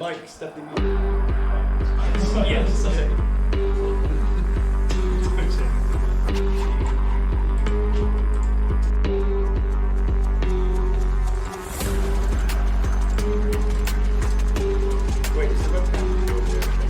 Like stepping in. Yes. Wait, is the webcam over there?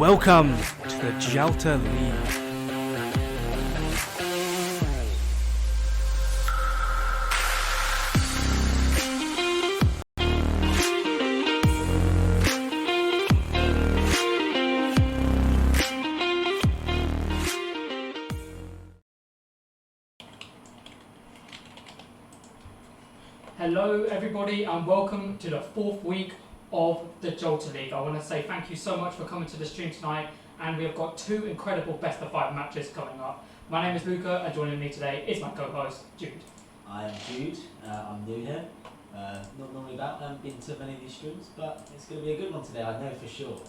Welcome to the Jalta League. Hello everybody and welcome to the fourth week of the Jalta League. I want to say thank you so much for coming to the stream tonight, and we have got two incredible best of 5 matches coming up. My name is Luca and joining me today is my co-host Jude. I am Jude, I'm new here, not normally about, I haven't been to many of these streams, but it's going to be a good one today, I know for sure.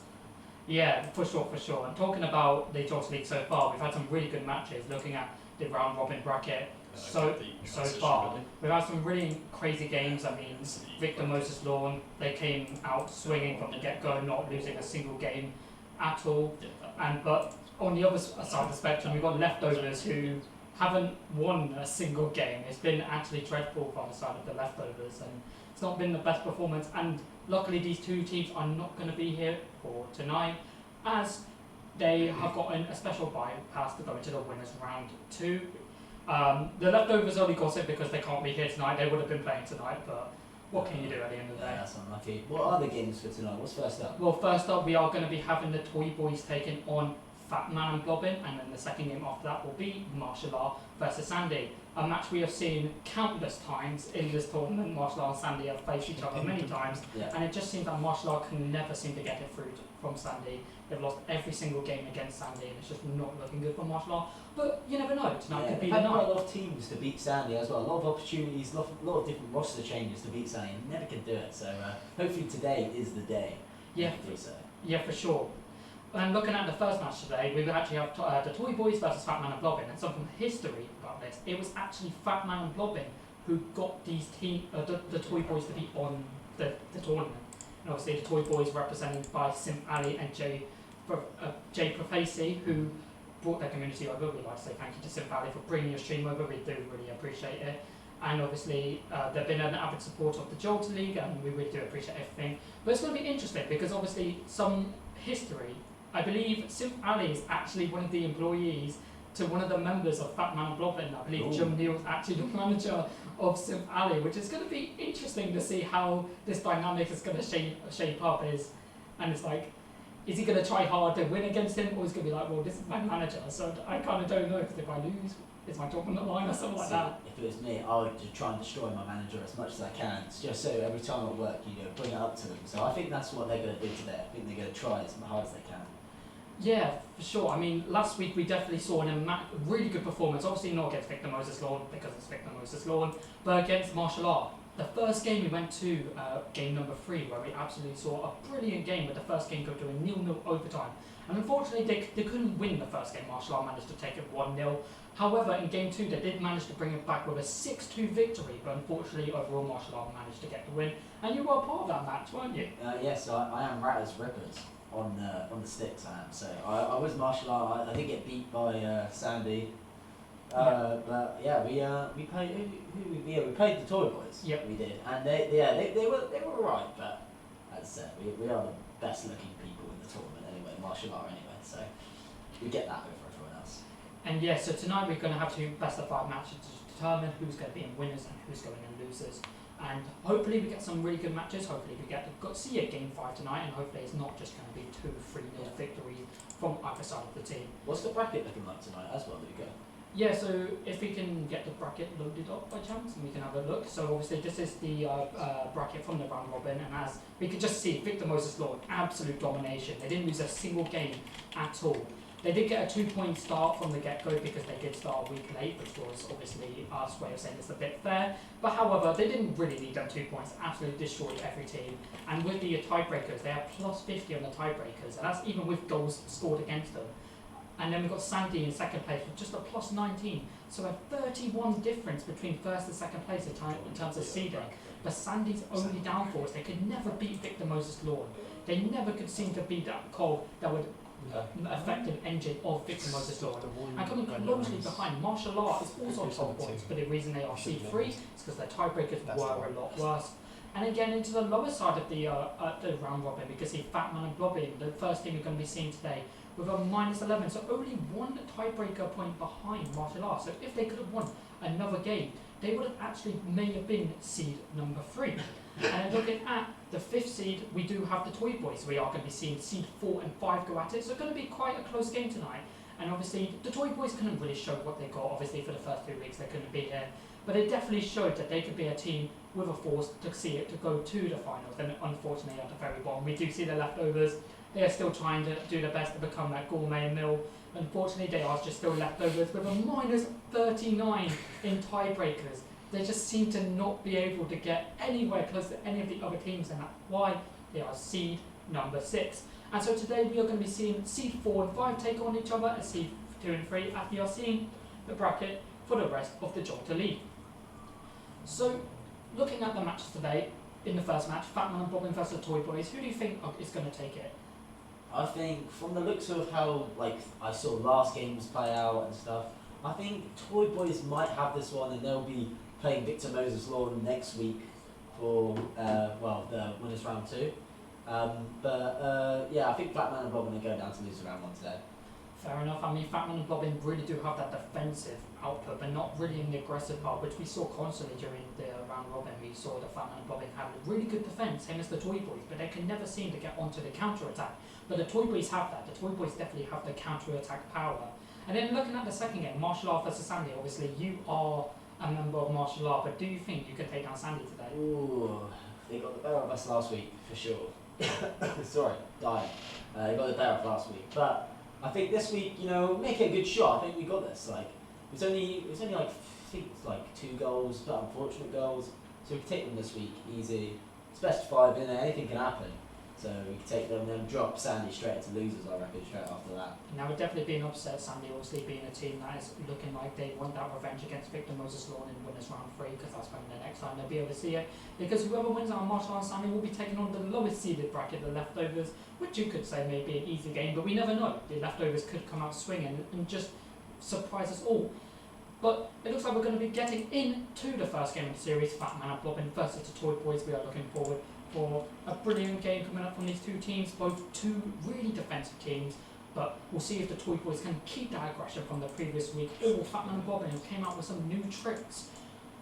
Yeah, for sure. And talking about the Jalta League so far, we've had some really good matches looking at the round robin bracket. So far, we've had some really crazy games. I mean, Victor Moses Lawn, they came out swinging from the get-go, not losing a single game at all. But on the other side of the spectrum, we've got leftovers who haven't won a single game. It's been actually dreadful from the side of the leftovers, and it's not been the best performance. And luckily, these two teams are not going to be here for tonight, as they have gotten a special bypass to go into the winners round 2. The leftovers only got it because they can't be here tonight. They would have been playing tonight, but what can you do at the end of the day? Yeah, that's unlucky. What are the games for tonight? What's first up? Well, first up, we are going to be having the Toy Boys taking on Fat Man and Blobbin, and then the second game after that will be Martial Art versus Sandy. A match we have seen countless times in this tournament. Martial Art and Sandy have faced each other many times, and it just seems that Martial Art can never seem to get it through from Sandy. They've lost every single game against Sandy, and it's just not looking good for Martial Art. But you never know, tonight could be the night. night. A lot of teams to beat Sandy as well, a lot of opportunities, a lot of different roster changes to beat Sandy, and never can do it, so hopefully today is the day. Yeah, for sure. And looking at the first match today, we actually have the Toy Boys versus Fat Man and Blobbin, and some history about this. It was actually Fat Man and Blobbin who got these the Toy Boys to be on the tournament. And obviously the Toy Boys represented by Simp Ali and Jay Profacy, who brought their community over. We'd like to say thank you to Simp Ali for bringing your stream over. We do really appreciate it. And obviously they've been an avid supporter of the Jalta League, and we really do appreciate everything. But it's going to be interesting because obviously some history. I believe Simp Ali is actually one of the employees to one of the members of Fat Man and Blobbin. I believe Jim Neal is actually the manager of Simp Ali, which is going to be interesting to see how this dynamic is going to shape up. And it's like, is he going to try hard to win against him, or is he going to be like, well, this is my manager, so I kind of don't know, because if I lose, is my job on the line or something like that? If it was me, I would just try and destroy my manager as much as I can, just so every time at work, bring it up to them. So I think that's what they're going to do today. I think they're going to try as hard as they can. Yeah, for sure. I mean, last week we definitely saw a really good performance. Obviously not against Victor Moses Lawn because it's Victor Moses Lawn, but against Martial Art. The first game we went to, game number 3, where we absolutely saw a brilliant game with the first game go to a 0-0 overtime. And unfortunately they couldn't win the first game. Martial Art managed to take it 1-0. However, in game 2 they did manage to bring it back with a 6-2 victory, but unfortunately overall Martial Art managed to get the win. And you were a part of that match, weren't you? Yes, I am right as rippers. On the sticks, I am. So I was Martial Art. I did get beat by Sandy, but yeah, we played. We played the Toy Boys. Yep, we did, and they were alright. But as I said, we are the best looking people in the tournament anyway. Martial Art anyway, so we get that over everyone else. And yeah, so tonight we're going to have 2 best of 5 matches to determine who's going to be in winners and who's going in losers. And hopefully we get some really good matches. Hopefully we get to see a game 5 tonight, and hopefully it's not just going to be 2-3-0 victories from either side of the team. What's the bracket looking like tonight as well, Luca? Yeah, so if we can get the bracket loaded up by chance, and we can have a look. So obviously this is the bracket from the round robin, and as we can just see, Victor Moses Lawn, absolute domination. They didn't lose a single game at all. They did get a 2-point start from the get-go because they did start a week late, which was obviously our way of saying it's a bit fair. But however, they didn't really need them 2 points, absolutely destroyed every team. And with the tiebreakers, they have plus 50 on the tiebreakers, and that's even with goals scored against them. And then we've got Sandy in second place with just a plus 19. So a 31 difference between first and second place in terms of seeding. But Sandy's only downfall is they could never beat Victor Moses Lawn. They never could seem to beat that call that would effective engine of Victor Moses Lawn. And coming closely behind, Martial Art is also on top points, but the reason they are C3 is because their tiebreakers were a lot worse. And again into the lower side of the round robin, because see Fatman and Blobbin, the first team we're going to be seeing today, with a -11, so only one tiebreaker point behind martial arts. So if they could have won another game, they would have actually may have been seed number 3. And looking at the 5th seed, we do have the Toy Boys. We are going to be seeing seed 4 and 5 go at it, so it's going to be quite a close game tonight. And obviously the Toy Boys couldn't really show what they got. Obviously for the first 2 weeks they couldn't be here, but they definitely showed that they could be a team with a force to see it to go to the finals. And unfortunately at the very bottom we do see the leftovers. They are still trying to do their best to become that gourmet meal. Unfortunately they are just still leftovers with a -39 in tiebreakers. They just seem to not be able to get anywhere close to any of the other teams, and that's why they are seed number 6. And so today we are going to be seeing seed 4 and 5 take on each other as seed 2 and 3, as we are seeing the bracket for the rest of the Jalta League. So looking at the matches today, in the first match, Fatman and Blobbin versus Toy Boys, who do you think is going to take it? I think from the looks of how I saw last games play out and stuff, I think Toy Boys might have this one, and they'll be playing Victor Moses Law next week for the winners round 2. Yeah, I think Fatman and Blobbin are going down to lose round 1 today. Fair enough. I mean, Fatman and Blobbin really do have that defensive output, but not really in the aggressive part, which we saw constantly during the round robin. We saw that Fatman and Blobbin have really good defence, same as the Toy Boys, but they can never seem to get onto the counter attack. But the Toy Boys have that. The Toy Boys definitely have the counter attack power. And then looking at the second game, Martial Art versus Sandy. Obviously, you are a member of Martial Art, but do you think you can take down Sandy today? Ooh, they got the better of us last week for sure. Sorry, dying. They got the better of last week, but I think this week, make it a good shot. I think we got this. It was only I think it's 2 goals, but unfortunate goals. So we can take them this week, easy. It's best of 5 in there. Anything can happen. So we can take them and then drop Sandy straight into losers, I reckon, straight after that. Now we're definitely being upset, Sandy obviously being a team that is looking like they want that revenge against Victor Moses Lawn in winners round 3, because that's when the next time they'll be able to see it. Because whoever wins out on Martial Arts Sandy will be taking on the lowest seeded bracket, the leftovers, which you could say may be an easy game, but we never know. The leftovers could come out swinging and just surprise us all. But it looks like we're going to be getting into the first game of the series, Fatman and Blobbin versus the Toy Boys. We are looking forward for a brilliant game coming up from these 2 teams, both 2 really defensive teams, but we'll see if the Toy Boys can keep that aggression from the previous week, or Fatman and Blobbin, who came out with some new tricks.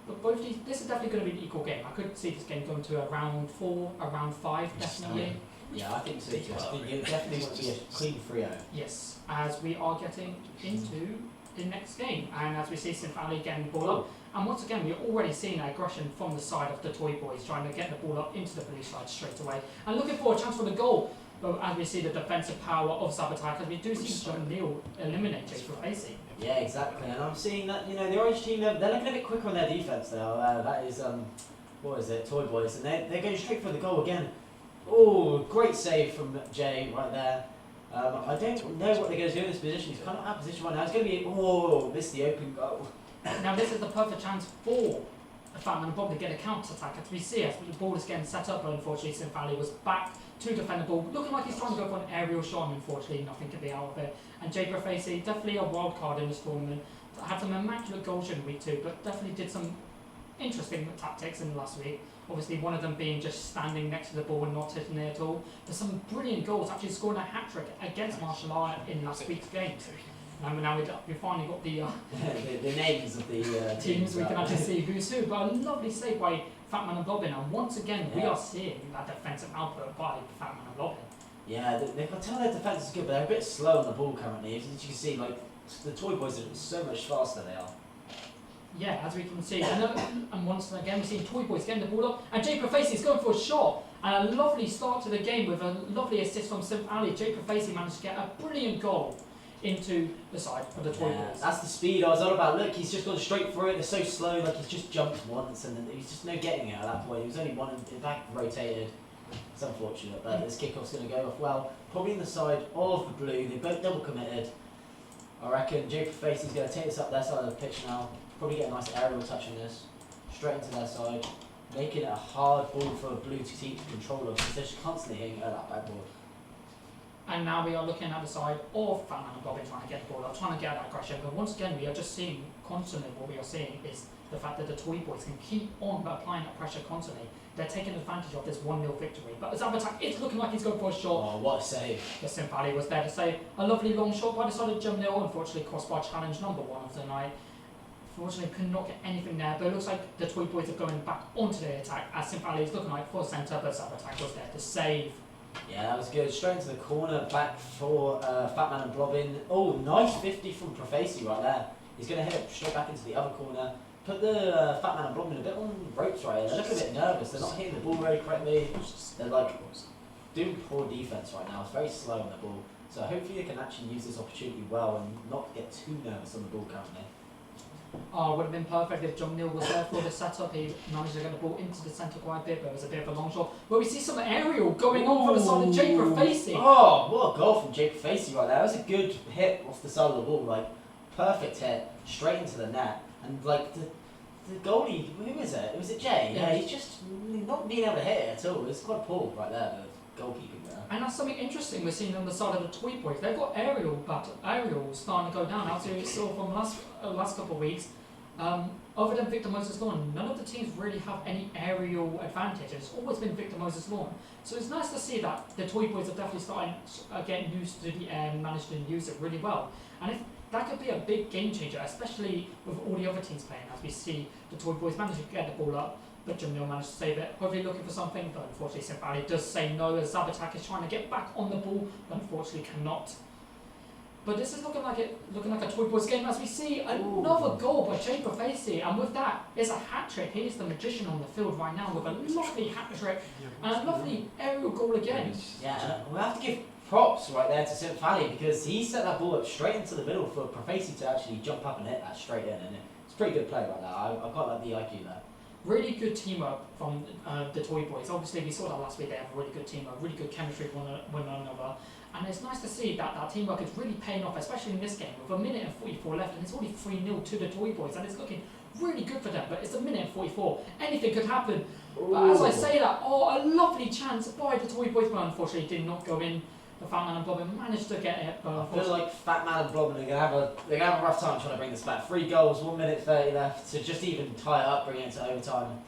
But both these, this is definitely going to be an equal game. I could see this game going to a round 4, a round 5, definitely. Yeah, I think so too. I think it definitely won't be a clean 3-0. Yes, as we are getting into the next game, and as we see Synth Ali getting the ball up, and once again we're already seeing that aggression from the side of the Toy Boys, trying to get the ball up into the blue side straight away, and looking for a chance for the goal. But as we see the defensive power of Sabotage, as we do see John Neal eliminate Jay Facey. Yeah, exactly, and I'm seeing that the orange team they're looking a bit quicker on their defense there. That is what is it, Toy Boys, and they're going straight for the goal again. Oh, great save from Jay right there. I don't know what they're going to do in this position. He's kind of out of position right now. It's going to be missed the open goal. Now this is the perfect chance for Fatman and Bob to get a counter attack, as we see as the ball is getting set up, but unfortunately Synth Ali was back to defend the ball, looking like he's trying to go for an aerial shot, and unfortunately nothing could be out of it. And Jay Facey, definitely a wild card in this tournament, had some immaculate goals in week 2, but definitely did some interesting tactics in the last week. Obviously one of them being just standing next to the ball and not hitting it at all. There's some brilliant goals, actually scoring a hat-trick against Martial Art in last week's games. Now we finally got the the names of the teams, we can actually see who's who. But a lovely save by Fatman and Blobbin, and once again we are seeing that defensive output by Fatman and Blobbin. Yeah, they can tell their defence is good, but they're a bit slow on the ball currently. As you can see, the Toy Boys are so much faster they are. Yeah, as we can see, and once again we see Toy Boys getting the ball up, and Jay Facey is going for a shot, and a lovely start to the game with a lovely assist from Synth Ali. Jay Facey managed to get a brilliant goal into the side of the Toy Boys. That's the speed I was on about. Look, he's just gone straight for it. They're so slow, he's just jumped once, and he's just no getting it at that point. He was only one in back rotated. It's unfortunate, but this kickoff's going to go off well. Probably in the side of the blue. They're both double committed. I reckon Jay Facey's going to take this up their side of the pitch now. Probably get a nice aerial touch on this, straight into their side, making it a hard ball for blue to keep control of, because they're just constantly hitting at that backboard. And now we are looking at the side of Fatman and Bobbin trying to get the ball up, trying to get that aggression. But once again, we are just seeing constantly what we are seeing is the fact that the Toy Boys can keep on applying that pressure constantly. They're taking advantage of this 1-0 victory. But Zabatak, it's looking like he's going for a shot. Oh, what a save. The Sim Valley was there to save. A lovely long shot by the side of Jamil, unfortunately crossbar challenge number 1 of the night. Unfortunately, could not get anything there, but it looks like the Toy Boys are going back onto the attack as Sim Valley is looking like for centre, but Zabatak was there to save. Yeah, that was good. Straight into the corner, back for Fatman and Blobbin. Oh, nice 50 from Profesi right there. He's going to hit it straight back into the other corner. Put the Fatman and Blobbin a bit on the ropes right here. They look a bit nervous. They're not hitting the ball very correctly. They're like doing poor defence right now. It's very slow on the ball. So hopefully they can actually use this opportunity well and not get too nervous on the ball currently. Oh, would have been perfect if John Neal was there for the setup. He managed to get the ball into the centre quite a bit, but it was a bit of a long shot. But we see some aerial going on for the side of Jake Facey. Oh, what a goal from Jake Facey right there. That was a good hit off the side of the ball, like perfect hit, straight into the net. And like the goalie, who is it? Was it Jay? Yeah, he's just not being able to hit it at all. It's quite poor right there, the goalkeeping there. And that's something interesting we're seeing on the side of the Toy Boys. They've got aerial starting to go down. As we saw from last couple of weeks. Other than Victor Moses Lawn, none of the teams really have any aerial advantage. It's always been Victor Moses Lawn. So it's nice to see that the Toy Boys are definitely starting getting used to the air and managed to use it really well. And if that could be a big game changer, especially with all the other teams playing, as we see the Toy Boys manage to get the ball up, but Jamil managed to save it. Hopefully looking for something, but unfortunately St. Valley does say no as Zabatak is trying to get back on the ball, but unfortunately cannot. But this is looking like a Toy Boys game as we see another goal by Jake Facey, and with that, it's a hat-trick. He is the magician on the field right now with a lovely hat-trick and a lovely aerial goal again. Yeah, we'll have to give props right there to St. Valley because he set that ball up straight into the middle for Profesi to actually jump up and hit that straight in, and it's a pretty good play right there. I quite like the IQ there. Really good teamwork from the Toy Boys. Obviously, we saw that last week. They have a really good teamwork, really good chemistry with one another. And it's nice to see that teamwork is really paying off, especially in this game with a minute and 44 left, and it's only 3-0 to the Toy Boys, and it's looking really good for them. But it's a minute and 44. Anything could happen. But as I say that, a lovely chance by the Toy Boys, but unfortunately did not go in. The Fatman and Blobbin managed to get it, but I feel like Fatman and Blobbin are gonna have a rough time trying to bring this back. 3 goals, 1 minute 30 left to just even tie it up, bring it into overtime.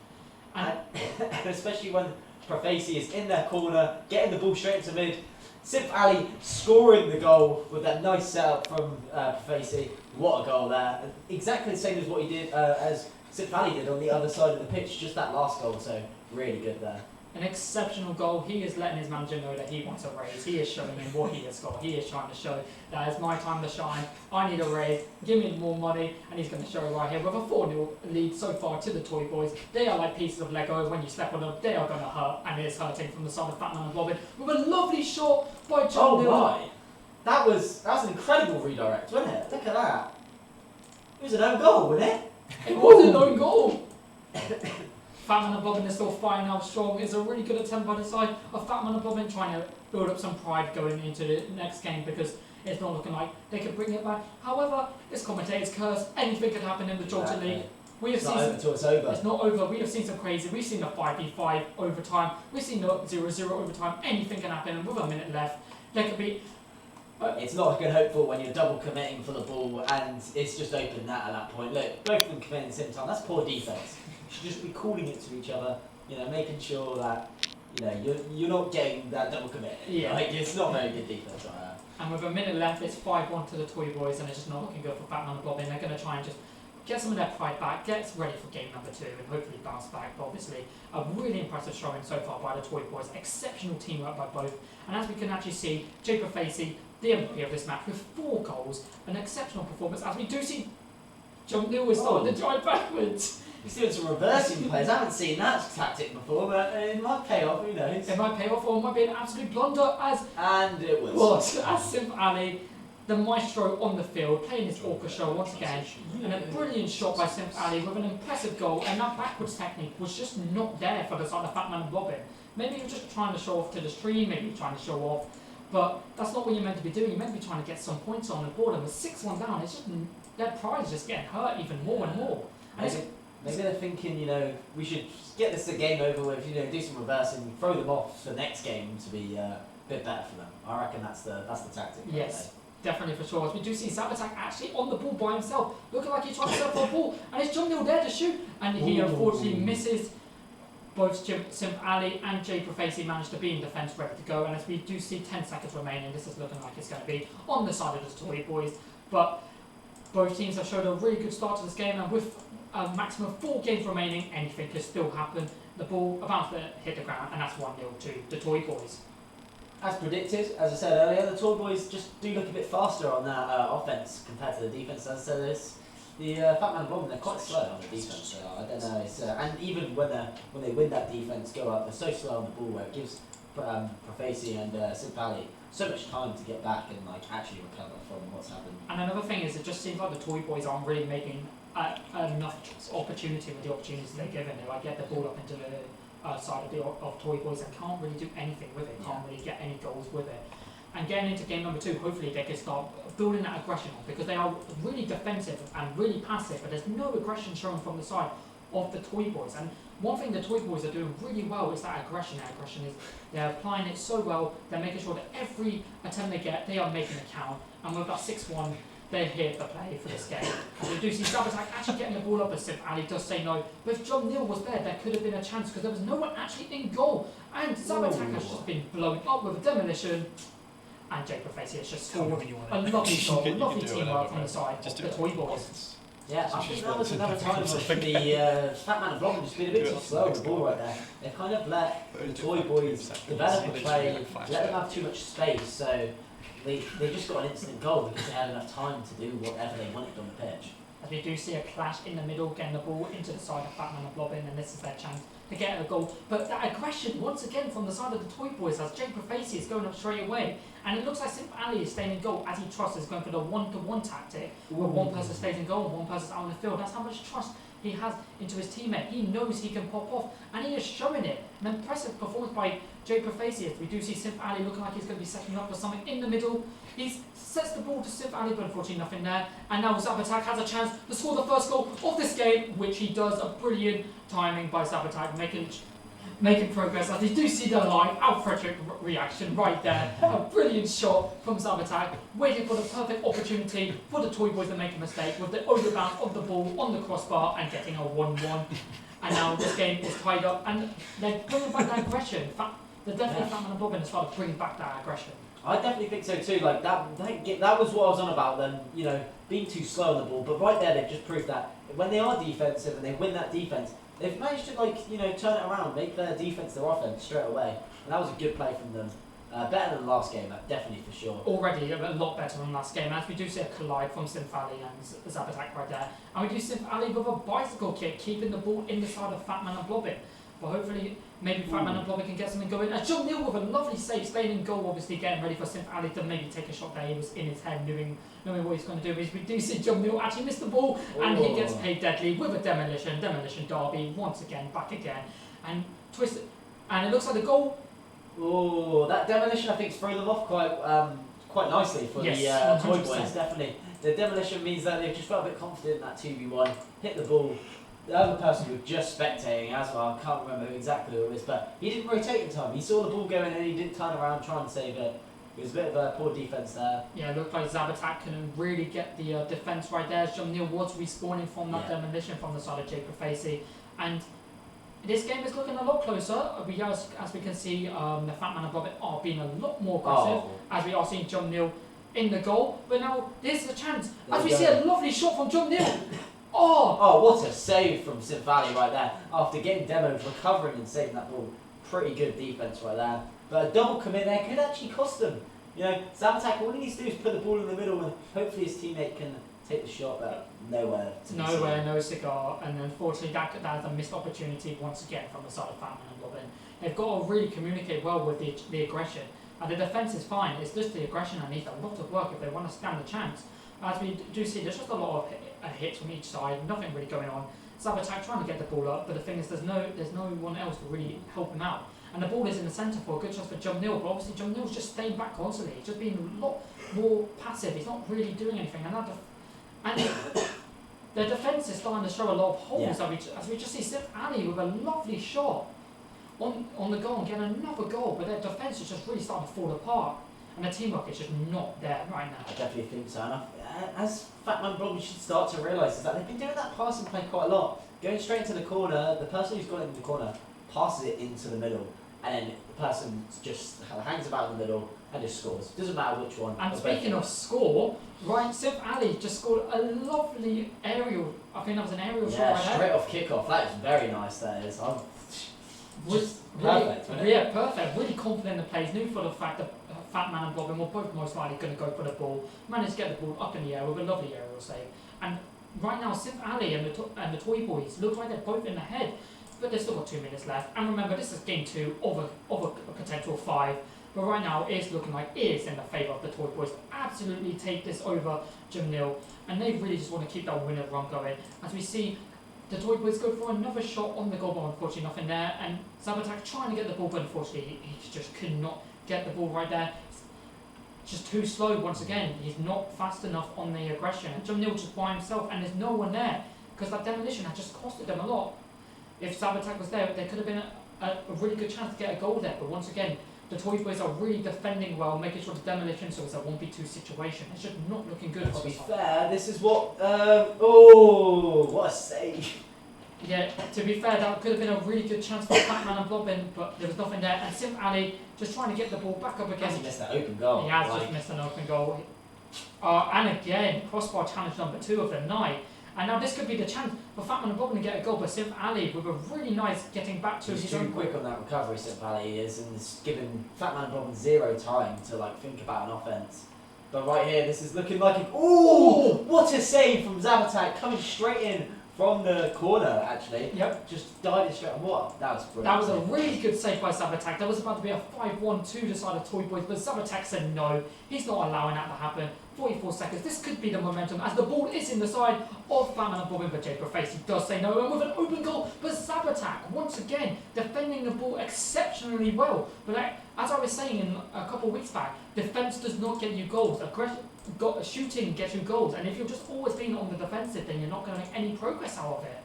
And especially when Profesi is in their corner, getting the ball straight into mid. Sif Ali scoring the goal with that nice setup from Profesi. What a goal there. Exactly the same as what he did, as Sif Ali did on the other side of the pitch, just that last goal, so really good there. An exceptional goal. He is letting his manager know that he wants a raise. He is showing him what he has got. He is trying to show that it's my time to shine. I need a raise. Give me more money. And he's going to show it right here with a 4-0 lead so far to the Toy Boys. They are like pieces of Lego. When you step on them, they are going to hurt. And it is hurting from the side of Fatman and Blobbin with a lovely shot by John Neal. My! That was an incredible redirect, wasn't it? Look at that. It was an own goal, wasn't it? It was an own goal. Fatman and Blobbin is still fighting out strong. It's a really good attempt by the side of Fatman and Blobbin trying to build up some pride going into the next game because it's not looking like they could bring it back. However, it's commentator's curse. Anything could happen in the Georgia League. We have seen it's over. It's not over. We have seen some crazy. We've seen the 5v5 overtime. We've seen the 0-0 overtime. Anything can happen. And with a minute left, there could be. It's not looking hopeful when you're double committing for the ball and it's just open net at that point. Look, both of them committing at the same time. That's poor defence. You should just be calling it to each other. Making sure that you're not getting that double commit. Yeah. Like it's not very good defence right there. And with a minute left, it's 5-1 to the Toy Boys, and it's just not looking good for Fatman and Blobbin. They're going to try and just get some of their pride back, get ready for game number 2, and hopefully bounce back. But obviously, a really impressive showing so far by the Toy Boys. Exceptional teamwork by both. And as we can actually see, Jake Facey, the MVP of this match, with 4 goals, an exceptional performance. As we do see, John Neal is starting to drive backwards. He's doing some reversing plays. I haven't seen that tactic before, but it might pay off. Who knows? It might pay off, or it might be an absolute blunder. And it was. As Sim Ali, the maestro on the field, playing his orchestra once again, and a brilliant shot by Sim Ali with an impressive goal, and that backwards technique was just not there for the side of Fatman and Blobbin. Maybe he was just trying to show off to the stream, maybe he was trying to show off, but that's not what you're meant to be doing. You're meant to be trying to get some points on the board, and with 6-1 down, it's just their pride is just getting hurt even more and more. And maybe they're thinking, we should get this game over with, do some reversing, throw them off for the next game to be bit better for them. I reckon that's the tactic. right Yes, definitely for sure. As we do see Zabatak actually on the ball by himself, looking like he's trying to serve for a ball, and it's John Neal there to shoot, and he Ooh. unfortunately misses. Both Simp Ali and Jay Profesi managed to be in defence ready to go, and as we do see 10 seconds remaining, this is looking like it's going to be on the side of the Toy Boys. But both teams have showed a really good start to this game, and with a maximum of 4 games remaining, anything could still happen. The ball about to hit the ground, and that's 1-0 to the Toy Boys. As predicted, as I said earlier, the Toy Boys just do look a bit faster on that offense compared to the defense. As I said, the Fat Man Blobbin, they're quite slow on the defense. I don't know. It's, and even when they win that defense go up, they're so slow on the ball where it gives Profesi and Simpali so much time to get back and like actually recover from what's happened. And another thing is, it just seems like the Toy Boys aren't really making enough opportunity with the opportunities they're given. They like get the ball up into the side of Toy Boys and can't really do anything with it. Can't really get any goals with it. And getting into game number 2, hopefully they can start building that aggression on, because they are really defensive and really passive, but there's no aggression shown from the side of the Toy Boys. And one thing the Toy Boys are doing really well is that aggression. That aggression is they're applying it so well. They're making sure that every attempt they get, they are making it count. And with that 6-1, they're here to play for this game. And we do see Zabatak actually getting the ball up, as Simp Ali does say no. But if John Neal was there could have been a chance, because there was no one actually in goal. And Zabatak has just been blown up with a demolition. And Jay Profesi has just scored a lovely goal, lovely teamwork on the side of the Toy Boys. Yeah, I think that was another time when the Fat Man and Blobbin just been a bit too slow with the ball right there. They kind of let the Toy Boys develop the play, let them have too much space, so they just got an instant goal because they had enough time to do whatever they wanted on the pitch. As we do see a clash in the middle, getting the ball into the side of Fat Man and Blobbin, and this is their chance to get a goal. But that aggression, once again, from the side of the Toy Boys, as Jay Profesi is going up straight away. And it looks like Simp Ali is staying in goal, as he trusts is going for the one-to-one tactic, where one person stays in goal and one person's out on the field. That's how much trust he has into his teammate. He knows he can pop off, and he is showing it. An impressive performance by Jay Profesi. We do see Simp Ali looking like he's going to be setting up for something in the middle. He sets the ball to Simp Ali, but unfortunately nothing there. And now Zabatak has a chance to score the first goal of this game, which he does. A brilliant timing by Zabatak, making progress. As we do see the live Alfred reaction right there. A brilliant shot from Zabatak, waiting for the perfect opportunity for the Toy Boys to make a mistake with the overbound of the ball on the crossbar and getting a 1-1. And now this game is tied up, and they're bringing back that aggression. They're definitely Fat Man and Blobbin as far as bringing back that aggression. I definitely think so too. Like that was what I was on about them. You know, being too slow on the ball. But right there, they've just proved that when they are defensive and they win that defense, they've managed to turn it around, make their defense their offense straight away. And that was a good play from them. Better than the last game, definitely for sure. Already a lot better than last game, as we do see a collide from Simp Ali and Zabatak right there. And we do Simp Ali with a bicycle kick, keeping the ball in the side of Fat Man and Blobbin. But hopefully, maybe Fat Man and Blobbin can get something going. And John Neal with a lovely save, staying in goal, obviously getting ready for Simp Ali to maybe take a shot there. He was in his head, knowing what he's going to do. But we do see John Neal actually miss the ball, and he gets paid deadly with a demolition derby, once again, back again. And twist it. And it looks like the goal. Oh, that demolition I think has thrown them off quite nicely for the Toy Boys. Definitely, the demolition means that they've just felt a bit confident in that 2v1, hit the ball. The other person was just spectating as well. I can't remember exactly who it was, but he didn't rotate in time. He saw the ball going and he didn't turn around try and save it. It was a bit of a poor defence there. Yeah, it looked like Zabatak couldn't really get the defence right there. John Neal was respawning from that demolition from the side of Jay Profesi, and this game is looking a lot closer. As we can see, the Fat Man and Blobbin are being a lot more aggressive, as we are seeing John Neal in the goal. But now this is a chance, as we see a lovely shot from John Neal. Oh, what a save from Simp Ali right there. After getting demoed, recovering and saving that ball. Pretty good defence right there. But a double commit there could actually cost them. You know, Zabatak, all he needs to do is put the ball in the middle and hopefully his teammate can take the shot, but nowhere. No cigar, and unfortunately that is a missed opportunity once again from the side of Fat Man and Blobbin. They've got to really communicate well with the aggression. And the defence is fine, it's just the aggression that needs a lot of work if they want to stand a chance. As we do see, there's just a lot of hits from each side, nothing really going on. Zabatak trying to get the ball up, but the thing is there's no one else to really help him out. And the ball is in the centre for a good chance for John Neal, but obviously John Neal's just staying back constantly. He's just being a lot more passive, he's not really doing anything. And the defence is starting to show a lot of holes, as we just see Simp Ali with a lovely shot on the goal and get another goal, but their defence is just really starting to fall apart. And the teamwork is just not there right now. I definitely think so. And as Fatman probably should start to realise is that they've been doing that passing play quite a lot. Going straight into the corner, the person who's got it in the corner passes it into the middle, and then the person just hangs about in the middle and just scores. Doesn't matter which one. And speaking of score, Ryan Sif Ali just scored a lovely aerial. I think that was an aerial shot right straight there. off kickoff. That is very nice. That is. Was perfect, wasn't it? Yeah, perfect. Really confident in the plays. Knew for the fact that Fat Man and Blobbin were both most likely going to go for the ball. Managed to get the ball up in the air with a lovely aerial save. And right now, Sif Ali and the Toy Boys look like they're both in the head, but they've still got 2 minutes left. And remember, this is game 2 of a potential 5. But right now, it's looking like it is in the favour of the Toy Boys. Absolutely take this over Jim Neal, and they really just want to keep that winner run going. As we see the Toy Boys go for another shot on the goal, but unfortunately nothing there. And Zabatak trying to get the ball, but unfortunately he just could not get the ball right there. Just too slow once again. He's not fast enough on the aggression. And Jim Neal just by himself, and there's no one there because that demolition had just costed them a lot. If Zabatak was there could have been a really good chance to get a goal there. But once again, the Toy Boys are really defending well, making sure the demolition so it's a 1v2 situation. It's just not looking good. To be fair, this is what. What a save! Yeah, to be fair, that could have been a really good chance for Batman and Blobbin, but there was nothing there. And Sim Ali just trying to get the ball back up again. Has he missed that open goal? He has just missed an open goal. And again, crossbar challenge number 2 of the night. And now this could be the chance for Fatman and Blobbin to get a goal, but Sim Ali with a really nice getting back to He's his too own quick on that recovery, Sim Ali is, and it's given Fatman and Blobbin 0 time to think about an offence. But right here, this is looking like what a save from Zabatak, coming straight in from the corner, actually. Yep. Just dived straight on. What? That was brilliant. That was a really good save by Zabatak. That was about to be a 5-1-2 to side of Toy Boys, but Zabatak said no. He's not allowing that to happen. 44 seconds. This could be the momentum as the ball is in the side of Fatman and Blobbin, but Jay Profacey does say no, and with an open goal. But Zabatak, once again, defending the ball exceptionally well. But as I was saying in a couple of weeks back, defence does not get you goals. Shooting gets you goals, and if you're just always being on the defensive, then you're not going to make any progress out of it.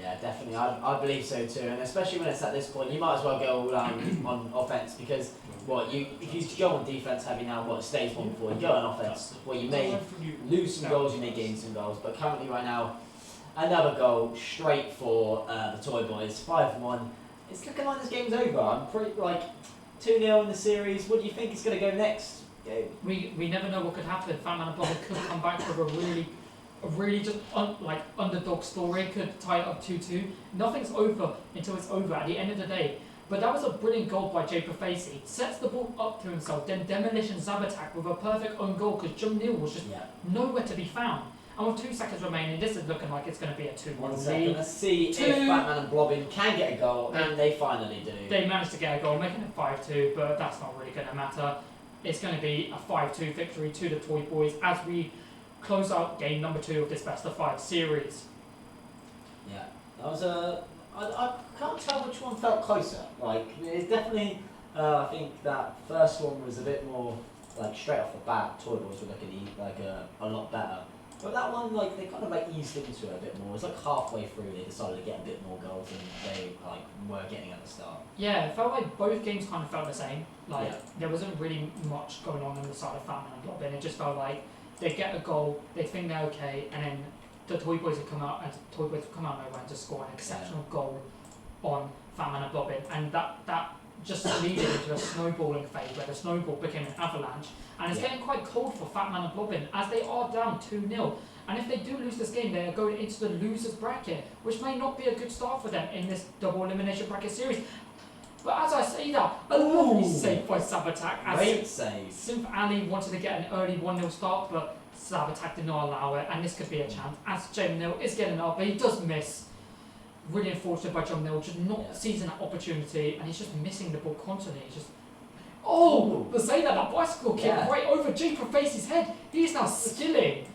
Yeah, definitely. I believe so too, and especially when it's at this point, you might as well go all on offence because if you go on defence heavy now, it stays 1-4. You go on offence, you may lose some goals, you may gain some goals, but currently right now, another goal straight for the Toy Boys, 5-1. It's looking like this game's over. I'm pretty 2-0 in the series. What do you think is going to go next? We never know what could happen. Fatman and Blobbin could come back with a really just underdog story, could tie it up 2-2. Nothing's over until it's over at the end of the day. But that was a brilliant goal by Jay Profacey. Sets the ball up to himself, then Demolition Zabatak with a perfect own goal because Jim Neal was just nowhere to be found. And with 2 seconds remaining, this is looking like it's going to be a 2-1 lead. Let's see if Fatman and Blobbin can get a goal, and they finally do. They managed to get a goal, making it 5-2, but that's not really going to matter. It's going to be a 5-2 victory to the Toy Boys as we close out game number 2 of this best of 5 series. Yeah, that was I can't tell which one felt closer. It's definitely. I think that first one was a bit more straight off the bat. Toy Boys were looking a lot better. But that one, they kind of eased into it a bit more. It was halfway through they decided to get a bit more goals than they were getting at the start. Yeah, it felt like both games kind of felt the same. There wasn't really much going on the side of Fatman and Blobbin. It just felt like they get a goal, they think they're okay, and then the Toy Boys would come out nowhere and just score an exceptional goal on Fatman and Blobbin, and that just leaded into a snowballing phase where the snowball became an avalanche, and it's getting quite cold for Fatman and Blobbin as they are down 2-0. And if they do lose this game, they are going into the losers bracket, which may not be a good start for them in this double elimination bracket series. But as I say that, a lovely save by Zabatak. Great save. Simf Ali wanted to get an early 1-0 start, but Zabatak did not allow it, and this could be a chance. As Jim Neal is getting up, but he does miss. Really unfortunate by Jim Neal, just not seizing that opportunity, and he's just missing the ball constantly. He's just but say that bicycle kick right over Jay Profacey's head. He's now skilling.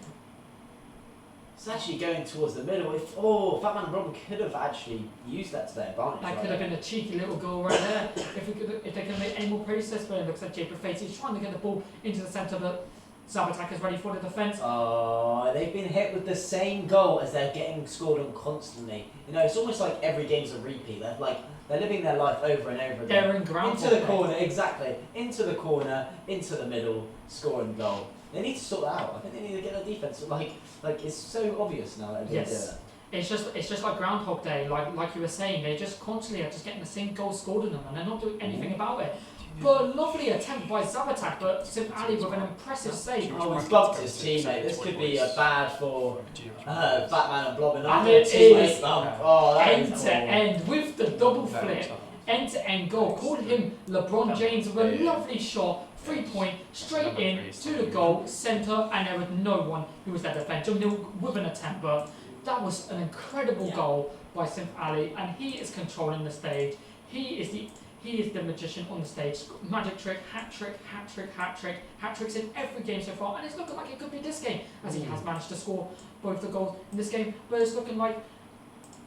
It's actually going towards the middle. Fatman and Blobbin could have actually used that to their advantage. That could have been a cheeky little goal right there. If they could make any more process, but it looks like Jay Profacey is trying to get the ball into the centre, but Zabatak is ready for the defence. Oh, they've been hit with the same goal as they're getting scored on constantly. You know, it's almost like every game's a repeat. They're living their life over and over again. They're in ground. Into the corner, exactly. Into the corner, into the middle, scoring goal. They need to sort that out. I think they need to get their defence. Like it's so obvious now that they do it. It's just like Groundhog Day, like you were saying. They just constantly are just getting the same goals scored in them, and they're not doing anything about it. But lovely attempt by Zabatak, but Sim Ali with an impressive save. Oh, he's bumped his teammate. This could be bad for Batman and Blobbin. And it is end to end with the double flip, end to end goal. Called him LeBron James with a lovely shot, 3-point, straight in to the goal, centre, and there was no one who was there to defend. Jamil with an attempt, but that was an incredible goal by Sim Ali, and he is controlling the stage. He is the magician on the stage. Magic trick, hat trick, hat trick, hat trick, hat tricks in every game so far, and it's looking like it could be this game, as he has managed to score both the goals in this game. But it's looking like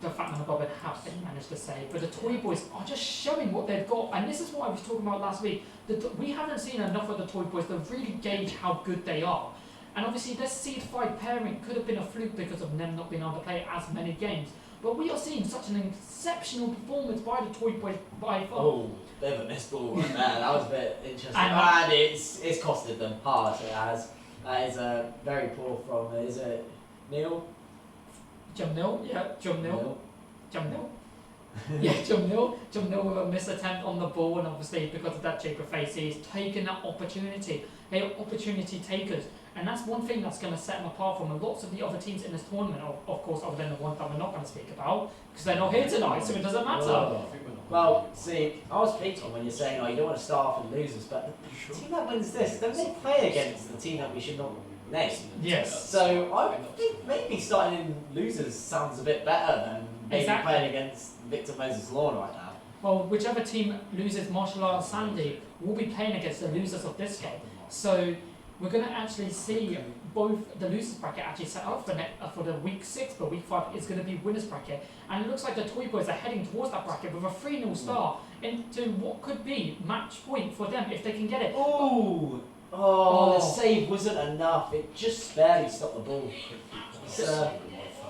the Fat Man and Bobbin have managed to save. But the Toy Boys are just showing what they've got, and this is what I was talking about last week. We haven't seen enough of the Toy Boys to really gauge how good they are. And obviously, this Seed 5 pairing could have been a fluke because of them not being able to play as many games. But we are seeing such an exceptional performance by the Toy Boys by far. Oh, bit of a missed ball right there. That was a bit interesting. And it's costed them hard, it has. That is a very poor from, is it Neil? Jamil, yeah, Jamil. Yeah, Jamil with a missed attempt on the ball, and obviously because of that cheaper face, he's taken that opportunity. They are opportunity takers, and that's one thing that's going to set them apart from lots of the other teams in this tournament, of course, other than the ones that we're not going to speak about, because they're not here tonight, so it doesn't matter. Whoa. Well, see, I was speaking on when you're saying, you don't want to start off and losers, but the team that wins this, then they play against the team that we should not name. Yes. So I think maybe starting in losers sounds a bit better than maybe playing against Victor Moses Lawn right now. Well, whichever team loses Martial Art and Sandy will be playing against the losers of this game. So we're going to actually see both the losers bracket actually set up for the week 6, but week 5 is going to be winners bracket. And it looks like the Toy Boys are heading towards that bracket with a 3-0 start into what could be match point for them if they can get it. Ooh. Oh, the save wasn't enough. It just barely stopped the ball.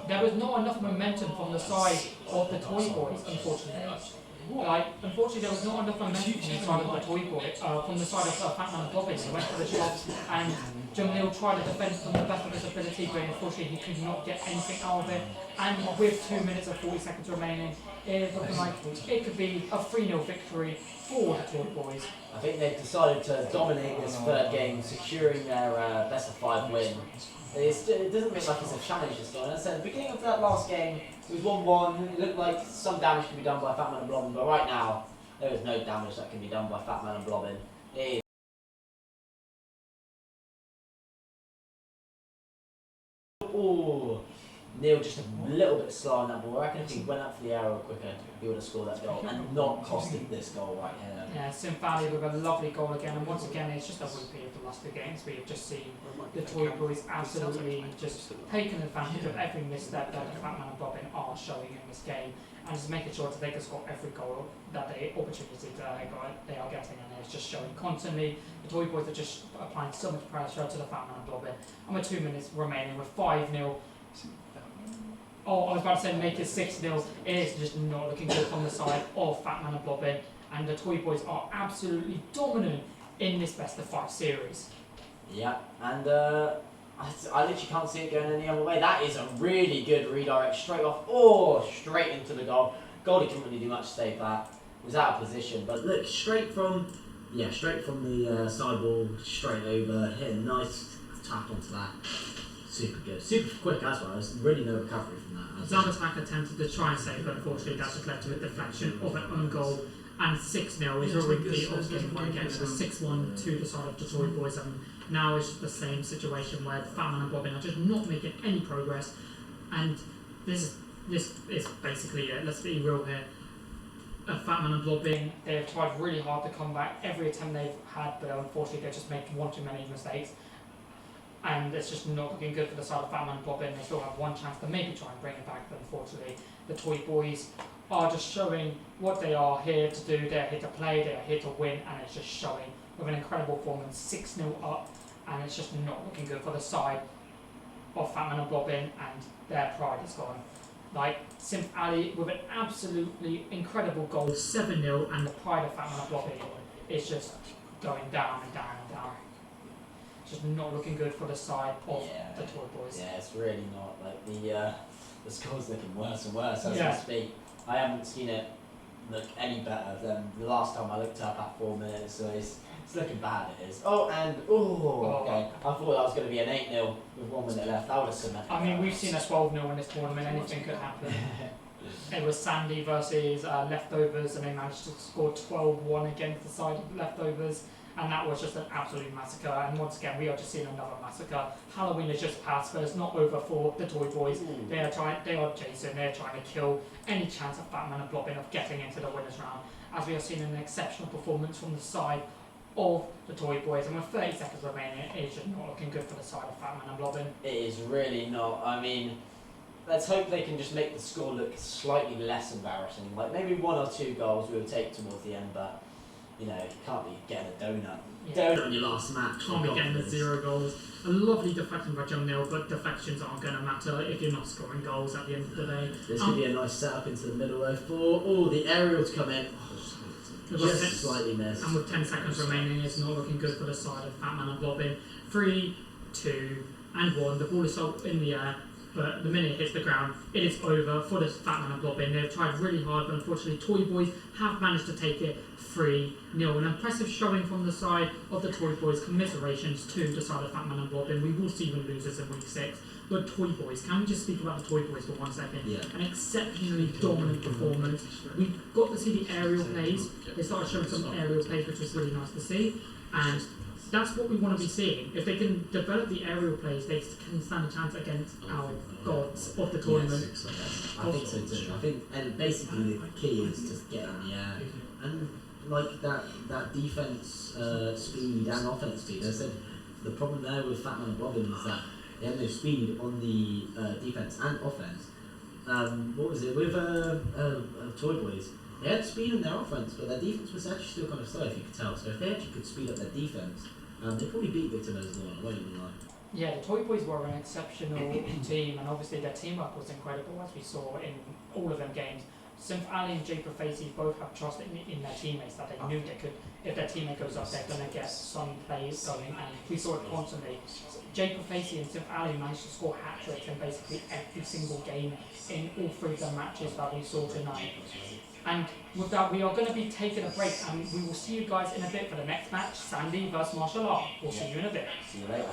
There was not enough momentum from the side of the Toy Boys, unfortunately. Unfortunately, there was not enough momentum from the side of the Toy Boy, from the side of Fat Man and Blobbin. They went for the shot, and Jamil tried to defend from the best of his ability, but unfortunately he could not get anything out of it. And with 2 minutes and 40 seconds remaining, it is looking like it could be a 3-0 victory for the Toy Boys. I think they've decided to dominate this third game, securing their best of 5 win. It doesn't look like it's a challenge this time. As I said, at the beginning of that last game, it was 1-1. It looked like some damage could be done by Fat Man and Blobbin, but right now, there is no damage that can be done by Fat Man and Blobbin. It is. Ooh. Neil just a little bit slow on that ball. I reckon if he went up for the arrow quicker, he would have scored that goal and not costed this goal right here. Yeah, Sim Valley with a lovely goal again, and once again it's just a repeat of the last 2 games. We have just seen the Toy Boys absolutely just taking advantage of every misstep that the Fat Man and Blobbin are showing in this game, and just making sure that they can score every goal that they opportunity they are getting, and it's just showing constantly. The Toy Boys are just applying so much pressure to the Fat Man and Blobbin, and with 2 minutes remaining with 5-0. Oh, I was about to say make it 6-0. It is just not looking good from the side of Fat Man and Blobbin, and the Toy Boys are absolutely dominant in this best of 5 series. Yeah, and I literally can't see it going any other way. That is a really good redirect, straight off, straight into the goal. Goldie couldn't really do much to save that. It was out of position, but look, straight from the side ball, straight over, hit a nice tap onto that. Super good, super quick as well. There's really no recovery from that. Zabatak attempted to try and save, but unfortunately that just led to a deflection of an own goal. And 6-0 is a repeat of game 1 again. So 6-1 to the side of the Toy Boys, and now it's just the same situation where the Fat Man and Blobbin are just not making any progress. And this is basically it. Let's be real here. Fat Man and Blobbin, they have tried really hard to come back every attempt they've had, but unfortunately they just make one too many mistakes. And it's just not looking good for the side of Fat Man and Blobbin. They still have one chance to maybe try and bring it back, but unfortunately the Toy Boys are just showing what they are here to do. They're here to play, they're here to win, and it's just showing with an incredible performance, 6-0 up. and it's just not looking good for the side of Fatman and Blobbin, and their pride is gone. Like Simp Ali with an absolutely incredible goal, 7-0, and the pride of Fatman and Blobbin is just going down and down and down. It's just not looking good for the side of the Toy Boys. Yeah, it's really not. Like the score's looking worse and worse as Yeah. we speak. I haven't seen it look any better than the last time I looked up at 4 minutes, so it's looking bad, it is. Okay. I thought that was going to be an 8-0 with 1 minute left. That would have cemented. I mean, we've seen a 12-0 in this tournament, anything could happen. It was Sandy versus Leftovers, and they managed to score 12-1 against the side of Leftovers, and that was just an absolute massacre. And once again, we are just seeing another massacre. Halloween has just passed, but it's not over for the Toy Boys. They are Jason, they're trying to kill any chance of Fatman and Blobbin of getting into the winners round, as we are seeing an exceptional performance from the side of the Toy Boys, and with 30 seconds remaining, it is just not looking good for the side of Fatman and Blobbin. It is really not. I mean, let's hope they can just make the score look slightly less embarrassing. Like maybe 1 or 2 goals we'll take towards the end, but you know, you can't be getting a donut. Yeah. Donut on your last match. Can't be getting the 0 goals. A lovely deflection by John Neal, but deflections aren't going to matter if you're not scoring goals at the end of the day. This could be a nice setup into the middle though for the aerial to come in. Just slightly missed. And with 10 seconds remaining, it's not looking good for the side of Fatman and Blobbin. 3, 2, and 1. The ball is still in the air, but the minute it hits the ground, it is over for the Fatman and Blobbin. They've tried really hard, but unfortunately, Toy Boys have managed to take it 3-0. An impressive showing from the side of the Toy Boys. Commiserations to the side of Fatman and Blobbin. We will see the losers in week 6. But Toy Boys, can we just speak about the Toy Boys for 1 second? Yeah. An exceptionally dominant performance. We got to see the aerial plays. They started showing some aerial plays, which was really nice to see. And that's what we want to be seeing. If they can develop the aerial plays, they can stand a chance against our gods of the tournament. Yes, I think so too. I think, and basically the key is just get in the air and like that defense speed and offense speed. I said the problem there with Fatman and Blobbin is that they have no speed on the defense and offense. What was it with Toy Boys? They had speed in their offense, but their defense was actually still kind of slow, if you could tell. So if they actually could speed up their defense, they probably beat Victor Mezzalon, I won't even lie. Yeah, the Toy Boys were an exceptional team, and obviously their teamwork was incredible, as we saw in all of them games. Simp Ali and Jay Facey both have trust in their teammates, that they knew they could, if their teammate goes up, they're going to get some plays going, and we saw it constantly. Jay Facey and Simp Ali managed to score hat-tricks in basically every single game in all 3 of the matches that we saw tonight. And with that, we are going to be taking a break, and we will see you guys in a bit for the next match, Sandy versus Martial Art. We'll see you in a bit. See you later.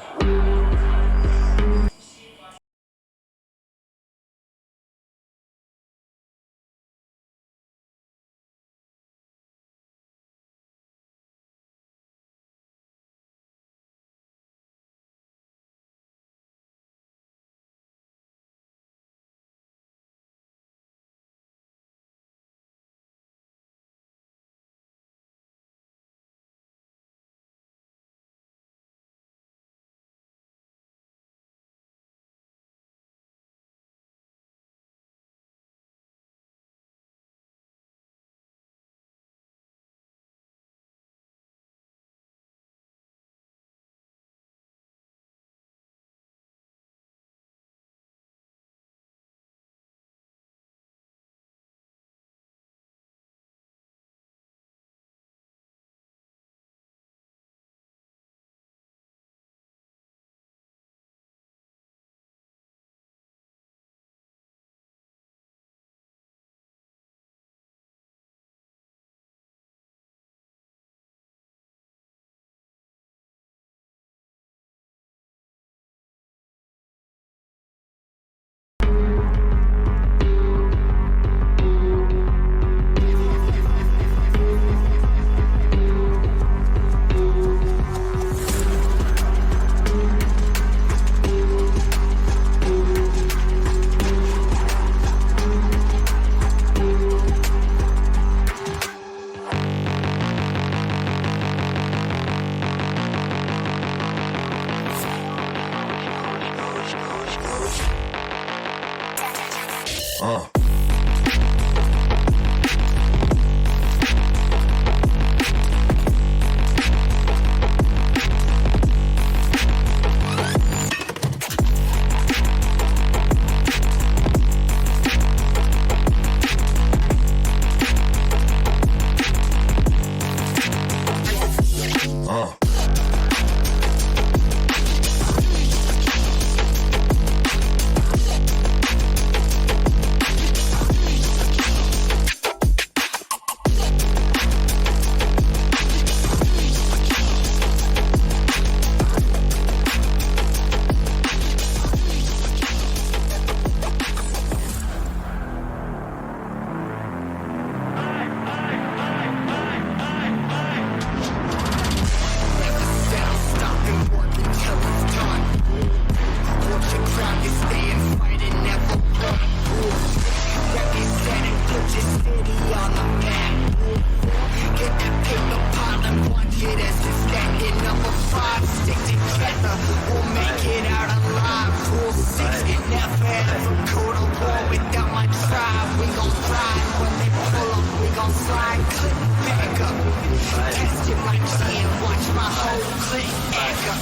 ride. When they pull up, we gon' slide. Click back up. Test it like and watch my whole click back up.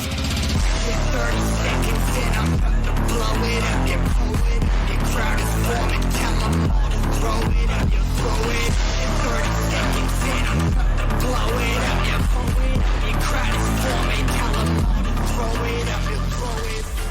With 30 seconds in, I'm about to blow it up. You pull it up, the crowd is forming. Tell them all to throw it up. You throw it up. In 30 seconds in, I'm about to blow it up. You pull it up, the crowd is forming. Tell them all to throw it up. You throw it up.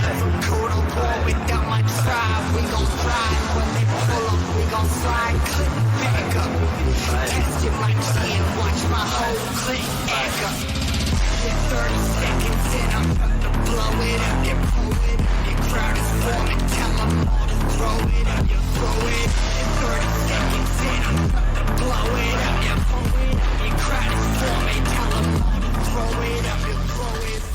ever go to war without my tribe. We gon' thrive when they pull up, we gon' slide. Click back up, test your mic and watch my whole click back up. You're 30 seconds in, I'm about to blow it up. You pull it up, your crowd is forming. Tell them all to throw it up, you throw it up. You're 30 seconds in, I'm about to blow it up. You pull it up, your crowd is forming. Tell them all to throw it up, you throw it up.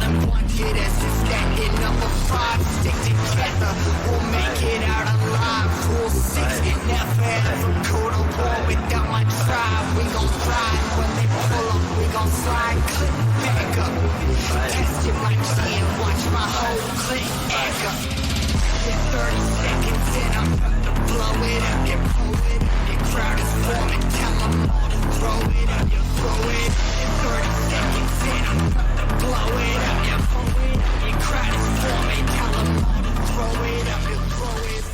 them wanted us instead. In number 5, stick together. We'll make it out alive. Rule 6, never ever go to war without my tribe. We gon' thrive when they pull up. We gon' slide, click back up. Testing my G and watch my whole click back up. Yeah, 30 seconds in, I'm about to blow it up. Yeah, pull it up. Your crowd is forming. Tell them all to throw it up. Yeah, throw it up. Yeah, 30 seconds in, I'm about to blow it up. Yeah, pull it up. Your crowd is forming. Tell them all to throw it up. Yeah, throw it up.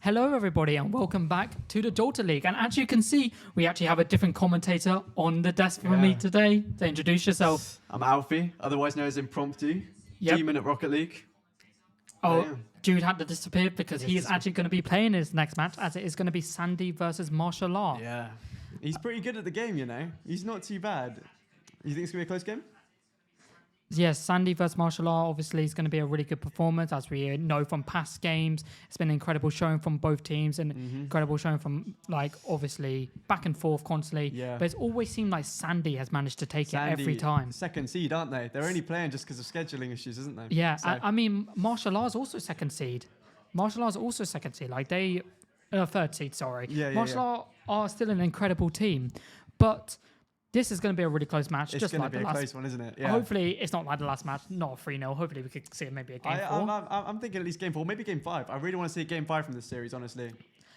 Hello everybody and welcome back to the Jalta League. And as you can see, we actually have a different commentator on the desk for me today. To introduce yourself. I'm Alfie, otherwise known as Impromptu, Demon at Rocket League. Oh, Jude had to disappear because he is actually going to be playing his next match, as it is going to be Sandy versus martial art. Yeah, he's pretty good at the game, you know. He's not too bad. You think it's going to be a close game? Yes, Sandy versus Martial Art obviously is going to be a really good performance, as we know from past games. It's been an incredible showing from both teams and incredible showing from, like, obviously back and forth constantly. Yeah. But it's always seemed like Sandy has managed to take it every time. Second seed, aren't they? They're only playing just because of scheduling issues, isn't they? Yeah, So- I mean, Martial Art's also second seed. Martial Art's also second seed. Like, they... third seed, sorry. Yeah, Martial Art are still an incredible team. But... this is going to be a really close match. It's just going like to be the a last. close one, isn't it? Yeah. Hopefully, it's not like the last match, not a 3-0. Hopefully, we could see it maybe a game 4. I'm thinking at least game 4, maybe game 5. I really want to see game 5 from this series, honestly.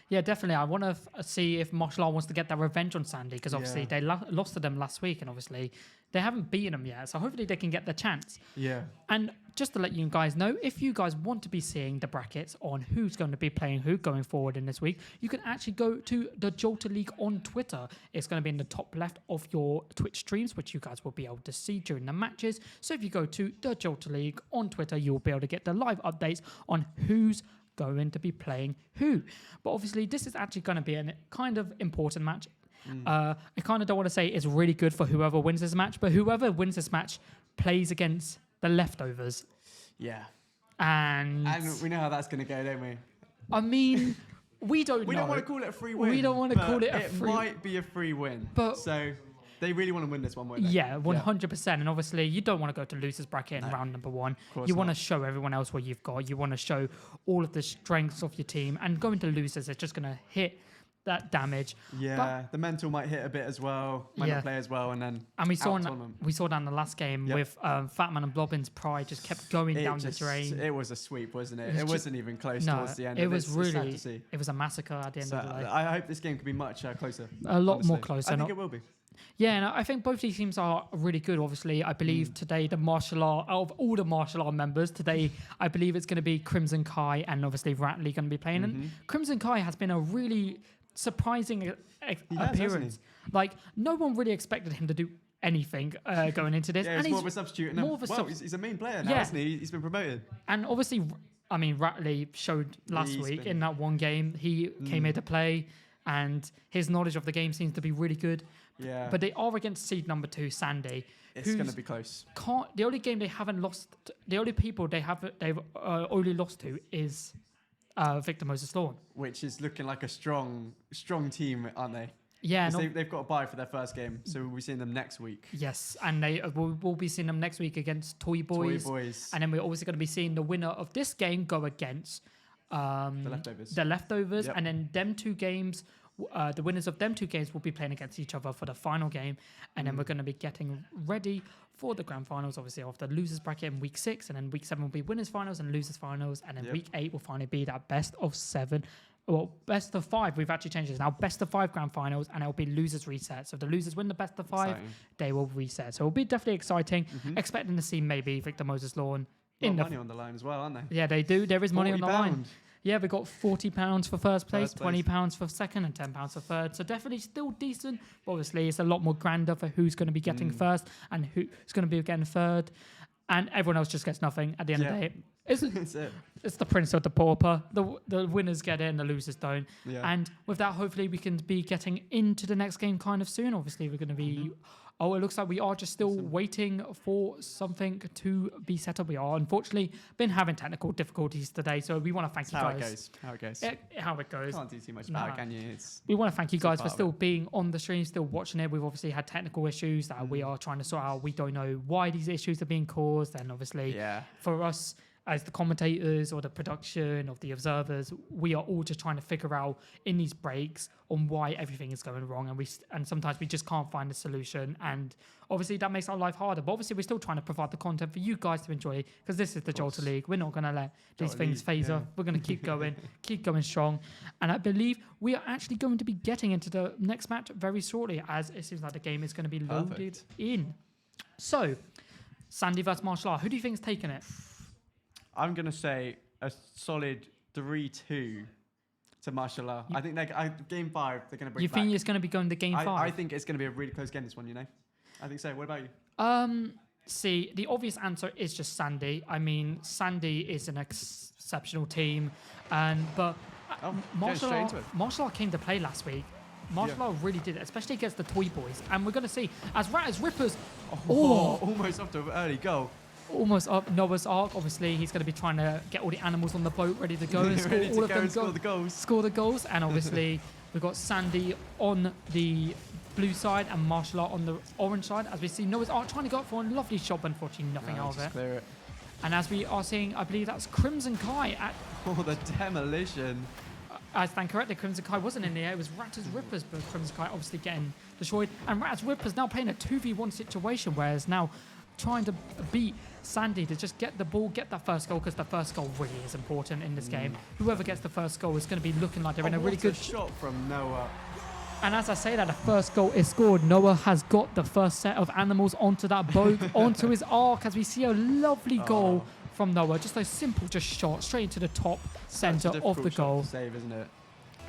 Yeah, definitely. I want to see if Martial Art wants to get that revenge on Sandy, because obviously they lost to them last week, and obviously they haven't beaten them yet. So hopefully they can get the chance. Yeah. And just to let you guys know, if you guys want to be seeing the brackets on who's going to be playing who going forward in this week, you can actually go to the Jalta League on Twitter. It's going to be in the top left of your Twitch streams, which you guys will be able to see during the matches. So if you go to the Jalta League on Twitter, you'll be able to get the live updates on who's going to be playing who. But obviously, this is actually going to be a kind of important match. I kind of don't want to say it's really good for whoever wins this match, but whoever wins this match plays against the leftovers. Yeah. And we know how that's going to go, don't we? I mean, we don't know. We don't want to call it a free win. We don't want to but call it a free It might be a free win. But- so they really want to win this one, won't they? Yeah, 100%. And obviously, you don't want to go to losers bracket in round number 1. course You want to not. show everyone else what you've got. You want to show all of the strengths of your team. And going to losers is just going to hit that damage. Yeah, the mental might hit a bit as well. Might Yeah. not play as well, and then And we saw out tournament. down the last game Yep. with Fatman and Blobbin's pride just kept going down the drain. It was a sweep, wasn't it? It It was wasn't even close No, towards the end. it and was it's sad really, to see. it was a massacre at the end So of the day. I hope this game could be much closer. A lot honestly. more closer. I think not- it will be. Yeah, and I think both these teams are really good. Obviously, I believe today the martial art, out of all the martial art members today, I believe it's going to be Crimson Kai and obviously Ratley going to be playing. And Crimson Kai has been a really surprising appearance. Like, no one really expected him to do anything going into this. Yeah, and he's more of a substitute. more of a He's a main player now, Yeah. isn't he? He's been promoted. And obviously, I mean, Ratley showed last He's week been- in that one game. He came here to play, and his knowledge of the game seems to be really good. Yeah. But they are against seed number 2, Sandy. It's who's going to be close. the only game they haven't lost, the only people they've only lost to is Victor Moses Lawn. Which is looking like a strong team, aren't they? Yeah, 'Cause no, they've got a bye for their first game, so we'll be seeing them next week. yes, and we'll be seeing them next week against Toy Boys, Boys. and then we're also going to be seeing the winner of this game go against The leftovers. Yep. and then them 2 games. The winners of them 2 games will be playing against each other for the final game, and then we're going to be getting ready for the grand finals, obviously, of the losers bracket in week 6, and then week 7 will be winners finals and losers finals, and then Yep. week 8 will finally be that best of 7. Well, best of 5. We've actually changed this now. Best of 5 grand finals, and it'll be losers reset. So if the losers win the best of 5, Exciting. they will reset. So it'll be definitely exciting. Expecting to see maybe Victor Moses Lawn Got in the money on the line as well, aren't they? yeah, they do. There is money on the line. £40. Yeah, we got £40 for first place, First place. £20 for second, and £10 for third. So definitely still decent. But obviously, it's a lot more grander for who's going to be getting first and who's going to be getting third. And everyone else just gets nothing at the end of the Yeah. day. It's, That's it. it's the prince of the pauper. The winners get it and the losers don't. Yeah. And with that, hopefully, we can be getting into the next game kind of soon. Obviously, we're going to be... Oh, it looks like we are just still waiting for something to be set up. We are, unfortunately, been having technical difficulties today. So we want to thank you How it guys. goes. How it goes. How it goes. Can't do too much Nah. about it, can you? It's We want to thank you It's all guys for part of still being on the stream, still watching it. We've obviously had technical issues that we are trying to sort out. We don't know why these issues are being caused. And obviously, yeah. for us as the commentators or the production of the observers, we are all just trying to figure out in these breaks on why everything is going wrong. And sometimes we just can't find a solution. And obviously that makes our life harder. But obviously we're still trying to provide the content for you guys to enjoy, because this is the Jalta League. We're not going to let these Jalta things League, phase yeah. us. We're going to keep going, keep going strong. And I believe we are actually going to be getting into the next match very shortly, as it seems like the game is going to be loaded Perfect. in. So, Sandy versus Martial Art. Who do you think's taking it? I'm going to say a solid 3-2 to Martial Art. I think game 5, they're going to bring You it back. think it's going to be going to game 5? I think it's going to be a really close game, this one, you know? I think so. What about you? See, the obvious answer is just Sandy. I mean, Sandy is an exceptional team, but Oh, going Martial straight Art, into it. Martial Art came to play last week. Martial Law really did it, especially against the Toy Boys. And we're going to see, as Ratters Rippers, Almost off to an early goal. almost up Noah's Ark. Obviously, he's going to be trying to get all the animals on the boat ready to go and score Ready to all of go them and score the goals. score the goals. And obviously, we've got Sandy on the blue side and Martial Art on the orange side. As we see Noah's Ark trying to go up for a lovely shot, but unfortunately nothing out of Just it. clear it. And as we are seeing, I believe that's Crimson Kai at. Oh, the demolition. I stand corrected, Crimson Kai wasn't in the air, it was Ratters Rippers, but Crimson Kai obviously getting destroyed. And Ratters Rippers now playing a 2v1 situation, whereas now trying to beat Sandy to just get the ball, get that first goal, because the first goal really is important in this game. Whoever gets the first goal is going to be looking like they're in a really good shot from Noah. And as I say that, the first goal is scored. Noah has got the first set of animals onto that boat, onto his arc, as we see a lovely goal from Noah. Just a simple shot straight into the top centre of the goal. Save, isn't it?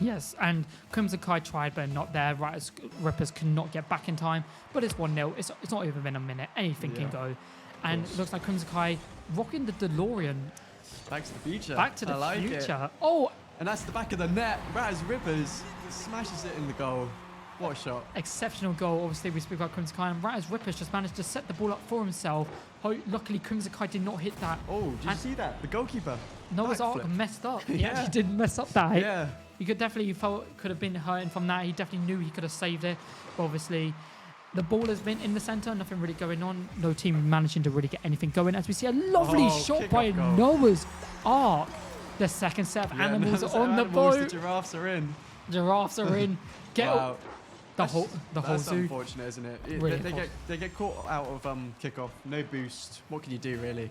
Yes, and Crimson Kai tried, but not there. Ratters Rippers cannot get back in time, but it's 1-0. It's not even been a minute. Anything can go. And it looks like Crimson Kai rocking the DeLorean. Back to the future. Back to the I like future. It. Oh, And that's the back of the net. Ratters Rippers smashes it in the goal. What a shot. exceptional goal. Obviously, we speak about Crimson Kai, and Ratters Rippers just managed to set the ball up for himself. Luckily, Crimson Kai did not hit that. Oh, did you see that? The goalkeeper. Noah's Ark Backflip. messed up. He Yeah. actually did mess up that. Yeah. He could definitely could have been hurting from that. He definitely knew he could have saved it. But obviously, the ball has been in the centre. Nothing really going on. No team managing to really get anything going. As we see a lovely shot kick-off by goal. Noah's Ark. The second set of animals another set of on the animals, boat. The giraffes are in. Giraffes are in. Get Wow. the whole That's zoo. unfortunate, isn't it? Really They get caught out of kickoff. No boost. What can you do, really?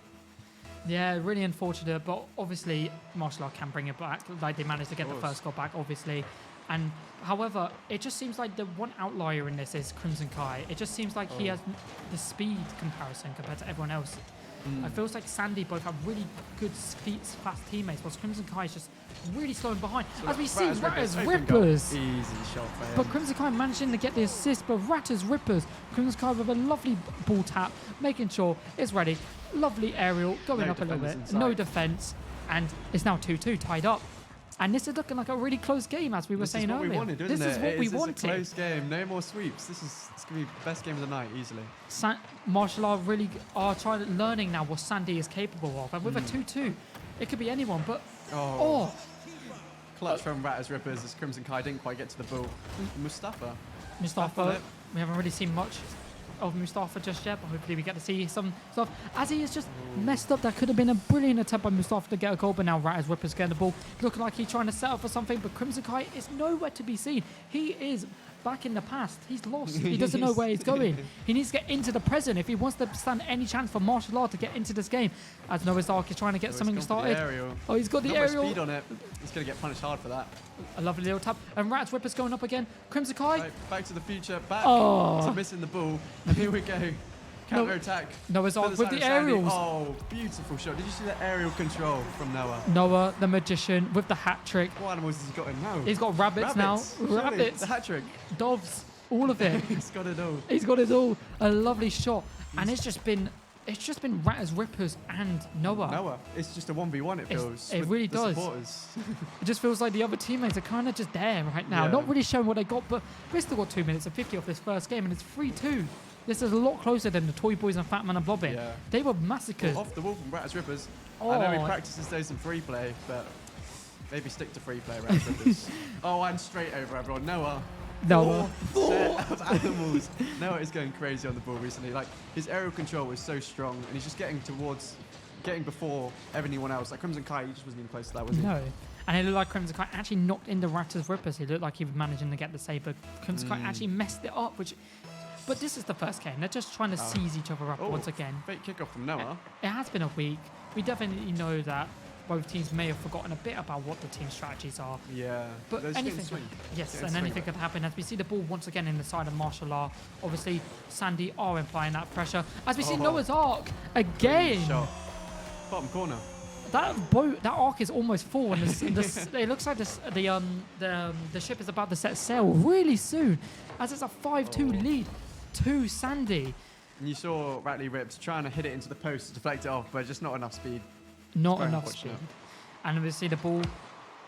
Yeah, really unfortunate, but obviously Martial Art can bring it back. Like they managed to get the course. first goal back, obviously. And however, it just seems like the one outlier in this is Crimson Kai. It just seems like he has the speed comparison compared to everyone else. It feels like Sandy both have really good fast teammates, whilst Crimson Kai is just really slowing behind. As we see Ratters open goal. Rippers. Easy shot for him. But Crimson Kai managing to get the assist, but Ratters Rippers. Crimson Kai with a lovely ball tap, making sure it's ready. Lovely aerial, going No up a little bit. defenders No inside. defence. And it's now 2-2, tied up. And this is looking like a really close game, as we were This saying is what earlier. we wanted, isn't this it? is what we It's wanted. a close game. No more sweeps. This is going to be the best game of the night, easily. Martial Art really are learning now what Sandy is capable of. And with a 2-2, it could be anyone. But, Clutch from Ratters Rippers as Crimson Kai didn't quite get to the ball. Mustafa. Back on Mustafa, it. we haven't really seen much of Mustafa just yet, but hopefully we get to see some stuff. As he is just messed up, that could have been a brilliant attempt by Mustafa to get a goal, but now Ratters Rippers getting the ball. Looking like he's trying to set up for something, but Crimson Kai is nowhere to be seen. He is back in the past. He's lost. He doesn't know where he's going. He needs to get into the present if he wants to stand any chance for martial art to get into this game. As Noah's Ark is trying to get something He's gone for the started. aerial. Oh, he's got the Not much aerial. speed on it. He's going to get punished hard for that. A lovely little tap. And Ratters Rippers going up again. Crimson Kai. Right, back to the future. Back Oh. to missing the ball. And here we go. Counter attack. Noah's Ark with the aerials. Oh, beautiful shot. Did you see the aerial control from Noah? Noah, the magician, with the hat trick. What animals has he got in now? He's got rabbits now. Surely. Rabbits, The hat trick. doves, all of it. He's got it all. He's got it all. A lovely shot. And it's just been Ratters Rippers and Noah. Noah. It's just a 1v1, it feels. it with really the does. Supporters. It just feels like the other teammates are kind of just there right now. Yeah. Not really showing what they got, but Bristol got 2 minutes and 50 off this first game, and it's 3-2. This is a lot closer than the Toy Boys and Fat Man and Blobbin. Yeah. They were massacred. Off the wall from Ratters Rippers. I Oh. know he practices those in free play, but maybe stick to free play, Ratters Rippers. Oh, and straight over everyone. Noah. Noah. Set of animals. Noah is going crazy on the ball recently. Like, his aerial control was so strong, and he's just getting before anyone else. Like Crimson Kai, he just wasn't even close to that, was he? No. And it looked like Crimson Kite actually knocked in the Ratters Rippers. He looked like he was managing to get the save, but Crimson Kite actually messed it up, But this is the first game. They're just trying to seize each other up Oh, once again. Fake kickoff from Noah. It has been a week. We definitely know that both teams may have forgotten a bit about what the team strategies are. Yeah. But Those anything, didn't swing. yes, Didn't and swing anything right. could happen. As we see the ball once again in the side of martial art. Obviously, Sandy are implying that pressure. As we see Oh. Noah's Ark again. Shot. Bottom corner. That arc is almost full, and it looks like the ship is about to set sail really soon, as it's a 5-2 lead to Sandy. And you saw Rattly Rips trying to hit it into the post to deflect it off, but just not enough speed. Not Very enough speed. unfortunate. And we see the ball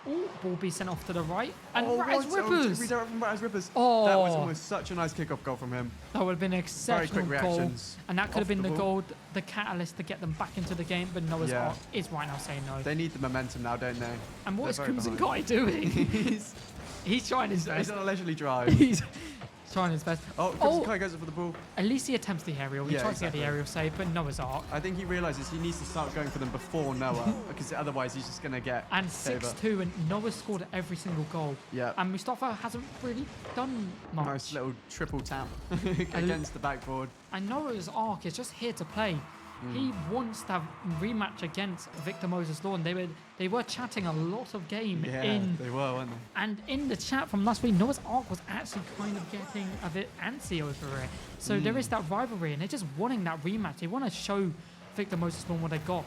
Oh, ball be sent off to the right. And Oh, Raz what? Rippers. Redirect from Raz Rippers. Oh. That was almost such a nice kickoff goal from him. That would have been an Very exceptional quick goal. reactions. And that could have off been the ball. goal, the catalyst to get them back into the game. But Noah's Yeah. Ark is right now saying no. They need the momentum now, don't they? And what is They're very Crimson behind. Guy doing? he's, He's trying his he's best. on a leisurely drive. He's trying his best. Oh, Crimson Kai goes up for the ball. At least he attempts the aerial. He Yeah, tries to get exactly. the aerial save, but Noah's Ark. I think he realizes he needs to start going for them before Noah, because otherwise he's just going to get And favour. 6-2, and Noah scored every single goal. Yeah. And Mustafa hasn't really done much. Nice little triple tap against the backboard. And Noah's Ark is just here to play. He wants to have rematch against Victor Moses Lawn. They were chatting a lot of game Yeah, in, they were, weren't they? and in the chat from last week, Noah's Ark was actually kind of getting a bit antsy over it. So there is that rivalry, and they're just wanting that rematch. They want to show Victor Moses Lawn what they got,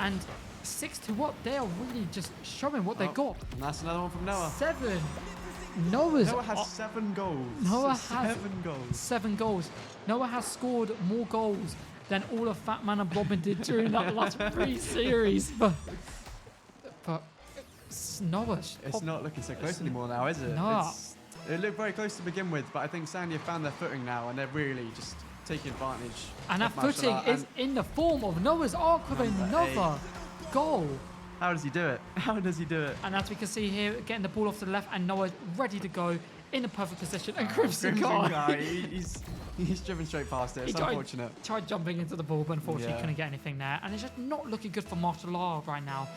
and 6-2 up, they are really just showing what they Oh, got. And that's another one from Noah. 7. Noah Noah has 7 goals. Noah has 7 goals. 7 goals. Noah has scored more goals than all of Fat Man and Bobbin did during that last 3 series. But Noah. It's not looking so close anymore now, is it? No. It looked very close to begin with, but I think Sandy have found their footing now, and they're really just taking advantage. And that of martial footing art. is And in the form of Noah's Ark with Number another goal. how does he do it? How does he do it? And as we can see here, getting the ball off to the left, and Noah ready to go in a perfect position. And Crimson Guy Guy, he's driven straight past it. It's He tried- unfortunate. tried jumping into the ball, but unfortunately Yeah. couldn't get anything there. And it's just not looking good for martial art right now.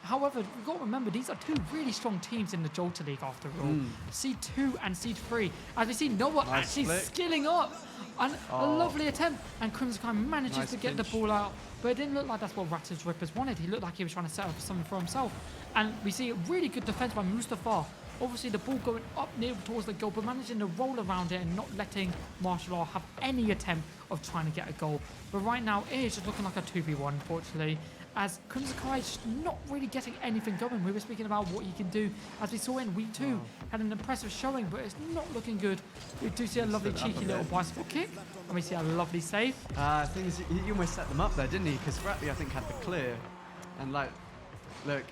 However, we've got to remember, these are 2 really strong teams in the Jalta League after all. Seed 2 and Seed 3. As we see Noah Nice actually flick. skilling up. And a Oh. lovely attempt. And Crimson Guy manages Nice to get pinch. the ball out. But it didn't look like that's what Rattlers Rippers wanted. He looked like he was trying to set up something for himself. And we see a really good defense by Mustafa. Obviously, the ball going up near towards the goal, but managing to roll around it and not letting Martial Art have any attempt of trying to get a goal. But right now, it is just looking like a 2v1, unfortunately, as Crimson Kai is not really getting anything going. We were speaking about what he can do, as we saw in week 2. Had an impressive showing, but it's not looking good. We do see a lovely Stood up cheeky a little bit. bicycle kick, and we see a lovely save. Thing is, he almost set them up there, didn't he? Because Ratley, I think, had the clear. And, like, look,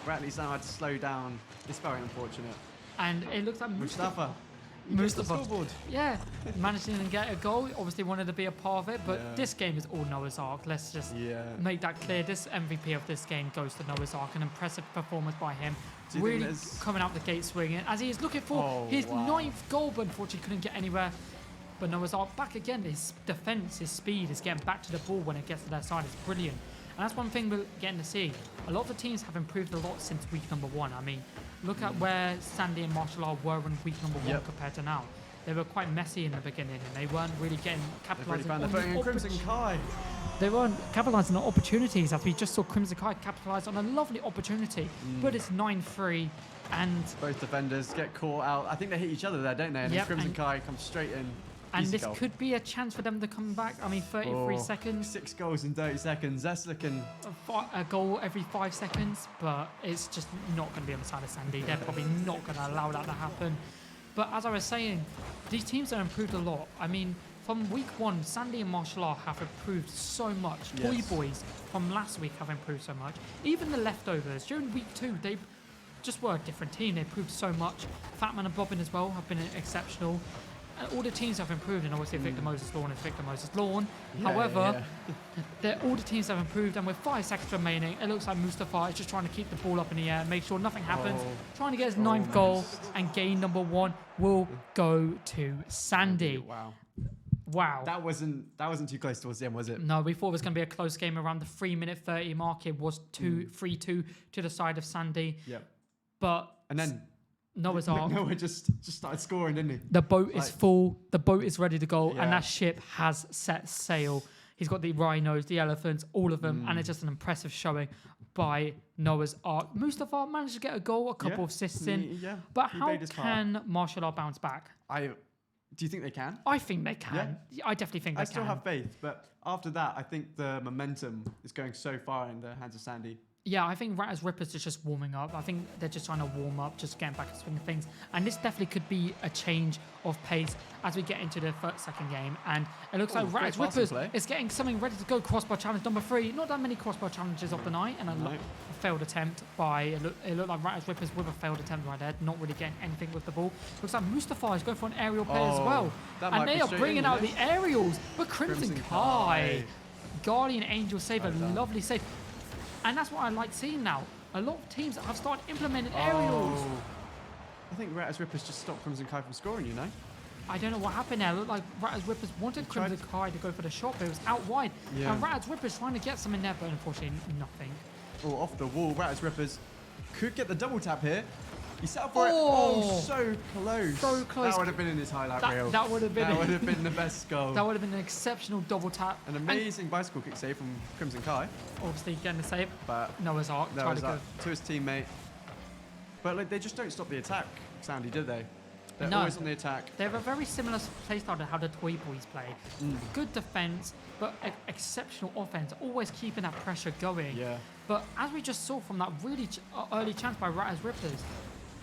Ratley's now had to slow down. It's very unfortunate. And it looks like Mustafa. He gets the Mustafa. scoreboard. Yeah, managing to get a goal. Obviously wanted to be a part of it, but Yeah. this game is all Noah's Ark. Let's just Yeah. make that clear. This MVP of this game goes to Noah's Ark. An impressive performance by him. Do you think Really there's- coming out the gate swinging as he is looking for Oh, his wow. 9th goal, but unfortunately couldn't get anywhere. But Noah's Ark back again. His defense, his speed, is getting back to the ball when it gets to their side. It's brilliant. And that's one thing we're getting to see. A lot of the teams have improved a lot since week number 1. I mean, look at where Sandy and Martial Art were in week number 1 Yep. compared to now. They were quite messy in the beginning, and they weren't really getting They've really capitalising found their on footing the in Crimson Kai. They weren't capitalising on opportunities, as we just saw Crimson Kai capitalise on a lovely opportunity. But it's 9-3, and Both defenders get caught out. I think they hit each other there, don't they? And Yep, Crimson and- Kai comes straight in. and Easy this goal. could be a chance for them to come back. I mean, 33 Oh, seconds, 6 goals in 30 seconds. That's looking. a goal every 5 seconds, but it's just not going to be on the side of Sandy. They're probably not going to allow that to happen. But as I was saying, these teams have improved a lot. I mean, from week 1, Sandy and Martial Art have improved so much. Yes. Toy Boys from last week have improved so much. Even the Leftovers, during week 2, they just were a different team. They improved so much. Fatman and Bobbin as well have been exceptional. And all the teams have improved, and obviously Victor Moses Lawn is Victor Moses Lawn. However, all the teams have improved, and with 5 seconds remaining, it looks like Mustafa is just trying to keep the ball up in the air, make sure nothing happens, Oh. trying to get his 9th goal, Almost. and game number 1 will go to Sandy. Wow. Wow. That wasn't too close towards the end, was it? No, we thought it was going to be a close game around the 3-minute 30 mark. It was 3-2 to the side of Sandy, Yep. but And then Noah's Ark. Noah just started scoring, didn't he? The boat is Like- full. The boat is ready to go, Yeah. and that ship has set sail. He's got the rhinos, the elephants, all of them, and it's just an impressive showing by Noah's Ark. Mustafa managed to get a goal, a couple Yeah. of assists in, Yeah. but He how played his part. can martial art bounce back? Do you think they can? I think they can. I definitely think they I still can. have faith, but after that, I think the momentum is going so far in the hands of Sandy. Yeah, I think Ratters Rippers is just warming up. I think they're just trying to warm up, just getting back and swing of things. And this definitely could be a change of pace as we get into the second game. And it looks like Ratters Rippers is getting something ready to go. Crossbar challenge number 3. Not that many crossbar challenges of the night, and a failed attempt by it looked like Ratters Rippers with a failed attempt right there, not really getting anything with the ball. Looks like Mustafa is going for an aerial play as well. And they are bringing out the aerials, but Crimson Kai. Guardian Angel save, a lovely save. And that's what I like seeing now. A lot of teams have started implementing aerials. I think Ratters Rippers just stopped Crimson Kai from scoring, you know? I don't know what happened there. It looked like Ratters Rippers wanted Crimson Kai to go for the shot, but it was out wide. Yeah. And Ratters Rippers trying to get some in there, but unfortunately nothing. Oh, off the wall. Ratters Rippers could get the double tap here. He set up for it. Oh, so close. So close. That would have been in his highlight reel. That would have been the best goal. That would have been an exceptional double tap. An amazing bicycle kick save from Crimson Kai. Obviously getting the save. But Noah's Ark tried to go to his teammate. But like, they just don't stop the attack, Sandy, did they? They're No. always on the attack. They have a very similar playstyle to how the Toy Boys play. Good defense, but exceptional offense, always keeping that pressure going. Yeah. But as we just saw from that really early chance by Ratters Rippers,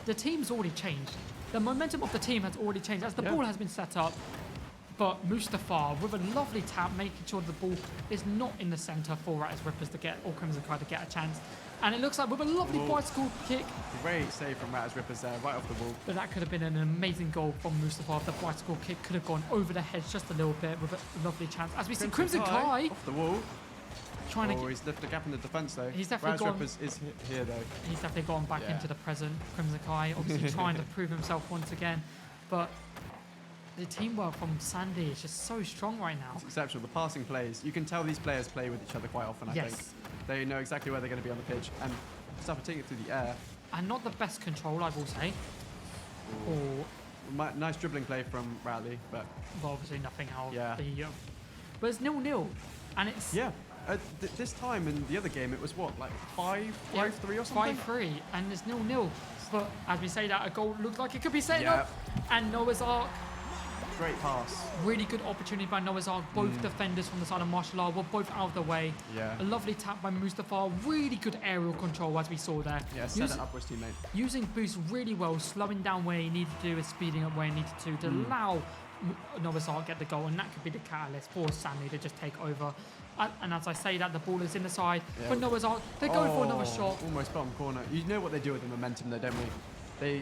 the team's already changed. The momentum of the team has already changed as the ball has been set up. But Mustafa with a lovely tap, making sure the ball is not in the centre for Ratters Rippers to get, or Crimson Kai to get a chance. And it looks like with a lovely bicycle kick. Great save from Ratters Rippers there, right off the ball. But that could have been an amazing goal from Mustafa. The bicycle kick could have gone over the hedge just a little bit with a lovely chance. As we see Crimson Kai off the wall. trying to. He's left a gap in the defence though. He's definitely Ratters Rippers is here though. He's definitely gone back into the present. Crimson Kai obviously trying to prove himself once again, but the teamwork from Sandy is just so strong right now. It's exceptional. The passing plays. You can tell these players play with each other quite often. I think they know exactly where they're going to be on the pitch, and Mustafa taking it through the air. And not the best control, I will say. Nice dribbling play from Radley, but obviously nothing out. Yeah. But it's 0-0, and it's this time in the other game it was what, like 5-3 or something. 5-3, and it's 0-0. But as we say that, a goal looked like it could be setting up, and Noah's Ark. Great pass. Really good opportunity by Noah's Ark. Both defenders from the side of martial art were both out of the way. Yeah. A lovely tap by Mustafa. Really good aerial control as we saw there. Yeah, set it up with his teammate. Using boost really well, slowing down where he needed to do and speeding up where he needed to allow Noah's Ark get the goal, and that could be the catalyst for Sandy to just take over. And as I say that, the ball is in the side. But Noah's Ark, they're going for another shot. Almost bottom corner. You know what they do with the momentum though, don't we?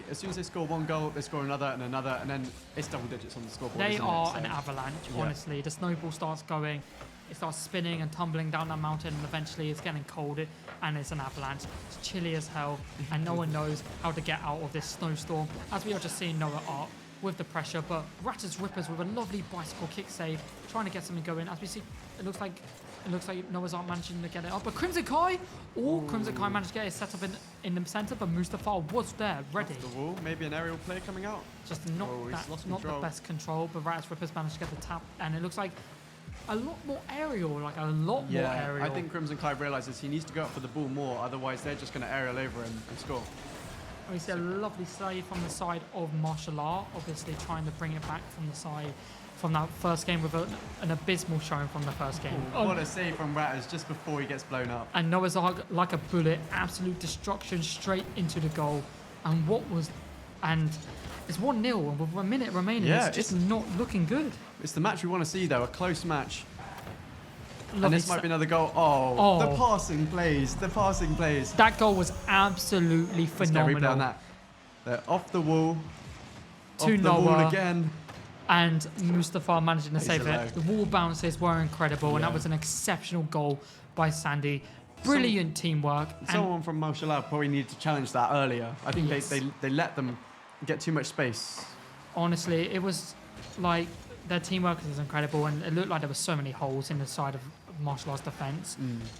As soon as they score one goal, they score another, and then it's double digits on the scoreboard. They are an avalanche, honestly. The snowball starts going, it starts spinning and tumbling down that mountain, and eventually it's getting cold, and it's an avalanche. It's chilly as hell, and no one knows how to get out of this snowstorm, as we are just seeing Noah Ark with the pressure. But Ratters Rippers with a lovely bicycle kick save, trying to get something going. As we see, it looks like Noah's Ark managing to get it up. But Crimson Kai, Crimson Kai managed to get it set up in the centre, but Mustafa was there, ready. Off the wall, maybe an aerial play coming out. Just not the best control, but Ratters Rippers managed to get the tap, and it looks like a lot more aerial, more aerial. I think Crimson Kai realises he needs to go up for the ball more, otherwise they're just going to aerial over him and score. We see a lovely save from the side of martial art, obviously trying to bring it back from the side from that first game with an abysmal showing from the first game. What a save from Ratters just before he gets blown up. And Noah's Ark, like a bullet, absolute destruction straight into the goal. And it's 1-0, and with a minute remaining, it's just not looking good. It's the match we want to see, though, a close match. Lovely and this might be another goal. The passing plays. That goal was absolutely phenomenal. Let's get a replay on that. They're off the wall. To off Noah. the wall again. And Mustafa managing to save it. The wall bounces were incredible, and that was an exceptional goal by Sandy. Brilliant teamwork. Someone from martial art probably needed to challenge that earlier. I think they let them get too much space. Honestly, it was like their teamwork was incredible, and it looked like there were so many holes in the side of martial arts defense.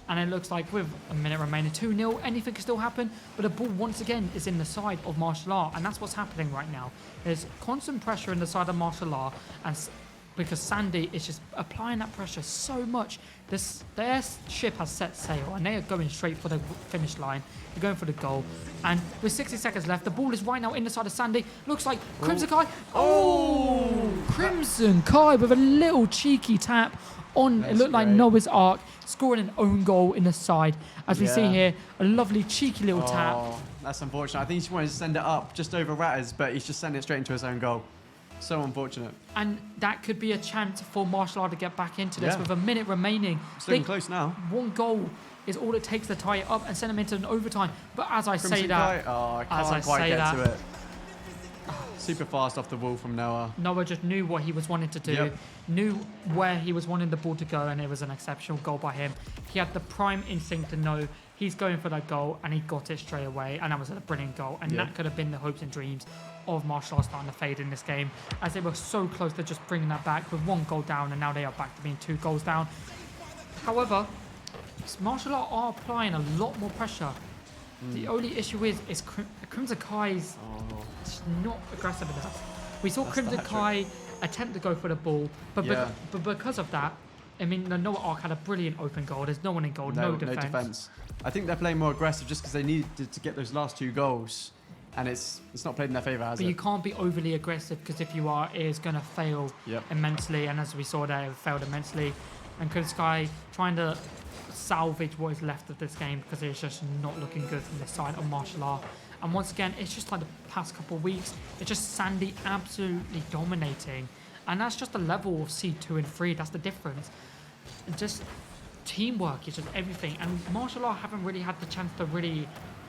And it looks like with a minute remaining, 2-0, anything can still happen, but the ball once again is in the side of martial art, and that's what's happening right now. There's constant pressure in the side of martial art, and because Sandy is just applying that pressure so much, their ship has set sail, and they are going straight for the finish line. They're going for the goal, and with 60 seconds left, the ball is right now in the side of Sandy. Looks like Crimson Kai. Crimson Kai with a little cheeky tap on, That's it looked like great. Noah's Ark, scoring an own goal in the side. As we see Yeah. here, a lovely cheeky little tap. Oh, that's unfortunate. I think he just wanted to send it up just over Ratters, but he's just sending it straight into his own goal. So unfortunate. And that could be a chance for Martial Art to get back into this Yeah. with a minute remaining. It's looking close now. One goal is all it takes to tie it up and send them into an overtime. But as I say Crimson that, Kite, oh, I as can't I quite say get that- to it. Super fast off the wall from Noah. Noah just knew what he was wanting to do, Yep. knew where he was wanting the ball to go, and it was an exceptional goal by him. He had the prime instinct to know he's going for that goal, and he got it straight away, and that was a brilliant goal. And Yep. that could have been the hopes and dreams of Martial Arts starting to fade in this game, as they were so close to just bringing that back with 1 goal down, and now they are back to being 2 goals down. However, Martial Art are applying a lot more pressure. The only issue is Crimson Kai's just not aggressive enough. We saw That's Crimson the hat Kai attempt to go for the ball, but Yeah. but because of that, I mean, the Noah Ark had a brilliant open goal. There's no one in goal, no defense. I think they're playing more aggressive just because they needed to get those last 2 goals, and it's not played in their favour, has But it? you can't be overly aggressive because if you are, it is going to fail Yep. immensely. And as we saw there, it failed immensely. And Crimson Sky trying to salvage what is left of this game because it's just not looking good from the side of Martial Art. And once again, it's just like the past couple of weeks, it's just Sandy absolutely dominating. And that's just the level of C2 and 3, that's the difference. And just teamwork is just everything. And Martial Art haven't really had the chance to really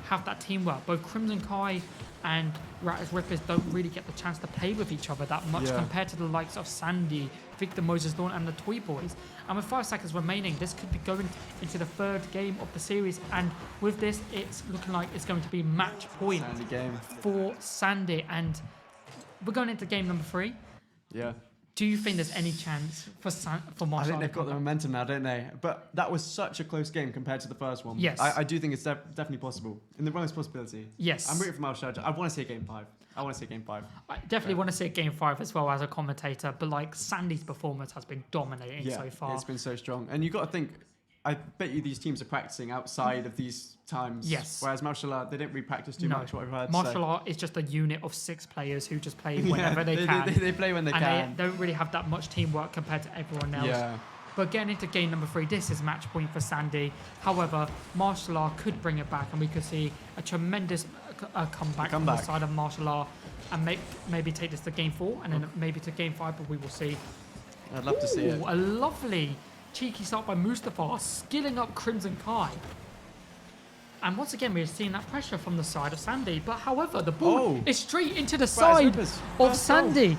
have that teamwork. Both Crimson Kai and Ratters Rippers don't really get the chance to play with each other that much Yeah. compared to the likes of Sandy, Victor Moses Dawn and the Toy Boys. And with 5 seconds remaining, this could be going into the 3rd game of the series. And with this, it's looking like it's going to be match point Sandy game. for Sandy. And we're going into game number 3. Yeah. Do you think there's any chance for I Martial think Art they've to got come the back? momentum now, don't they? But that was such a close game compared to the first one. Yes. I do think it's definitely possible. In the realm of possibility. Yes. I'm rooting for Martial Art. I want to see a game 5. I want to see a game 5. I definitely want to see it game 5 as well as a commentator, but like Sandy's performance has been dominating so far. It's been so strong. And you've got to think, I bet you these teams are practicing outside of these times. Yes. Whereas Martial Art, they don't really practice too No. much, what I've heard. Martial Art is just a unit of 6 players who just play Yeah, whenever they can. They play when they and can. they don't really have that much teamwork compared to everyone else. Yeah. But getting into game number 3, this is match point for Sandy. However, Martial Art could bring it back and we could see a tremendous comeback from the comeback. side of Martial Art and maybe take this to game 4 and then maybe to game 5, but we will see. I'd love to see it. Ooh, a lovely cheeky start by Mustafa, skilling up Crimson Kai. And once again, we're seeing that pressure from the side of Sandy. But however, the ball is straight into the side Rippers. of First goal. Sandy.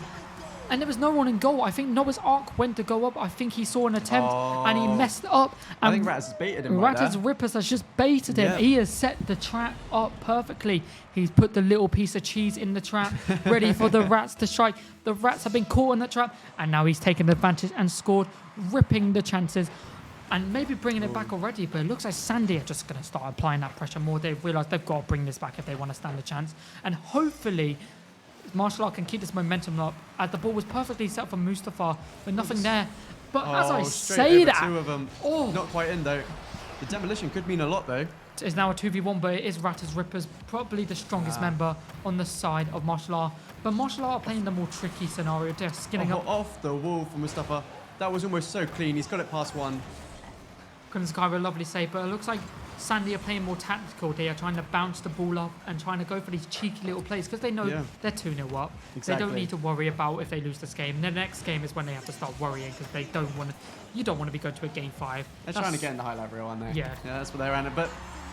And there was no one in goal. I think Noah's Ark went to go up. I think he saw an attempt and he messed up. I And think Ratters has baited him right Ratters there. Rippers has just baited him. Yeah. He has set the trap up perfectly. He's put the little piece of cheese in the trap, ready for the Rats to strike. The Rats have been caught in the trap, and now he's taken advantage and scored, ripping the chances. And maybe bringing it back already, but it looks like Sandy are just going to start applying that pressure more. They've realised they've got to bring this back if they want to stand a chance. And hopefully, Martial Art can keep this momentum up, as the ball was perfectly set for Mustafa, with nothing there. But as I Straight say over that, 2 of them. oh, Not quite in though. The demolition could mean a lot though. it's now a 2v1, but it is Ratters Rippers, probably the strongest member on the side of Martial Art. But Martial Art are playing the more tricky scenario. They're skinning up Off the wall from Mustafa. That was almost so clean. He's got it past 1. Crimson Sky with a lovely save, but it looks like Sandy are playing more tactical. They are trying to bounce the ball up and trying to go for these cheeky little plays because they know Yeah. they're 2-0 up. They Exactly. don't need to worry about if they lose this game. The next game is when they have to start worrying because they don't want to. You don't want to be going to a game 5. They're trying to get in the highlight reel, aren't they? Yeah. Yeah, that's what they're at. But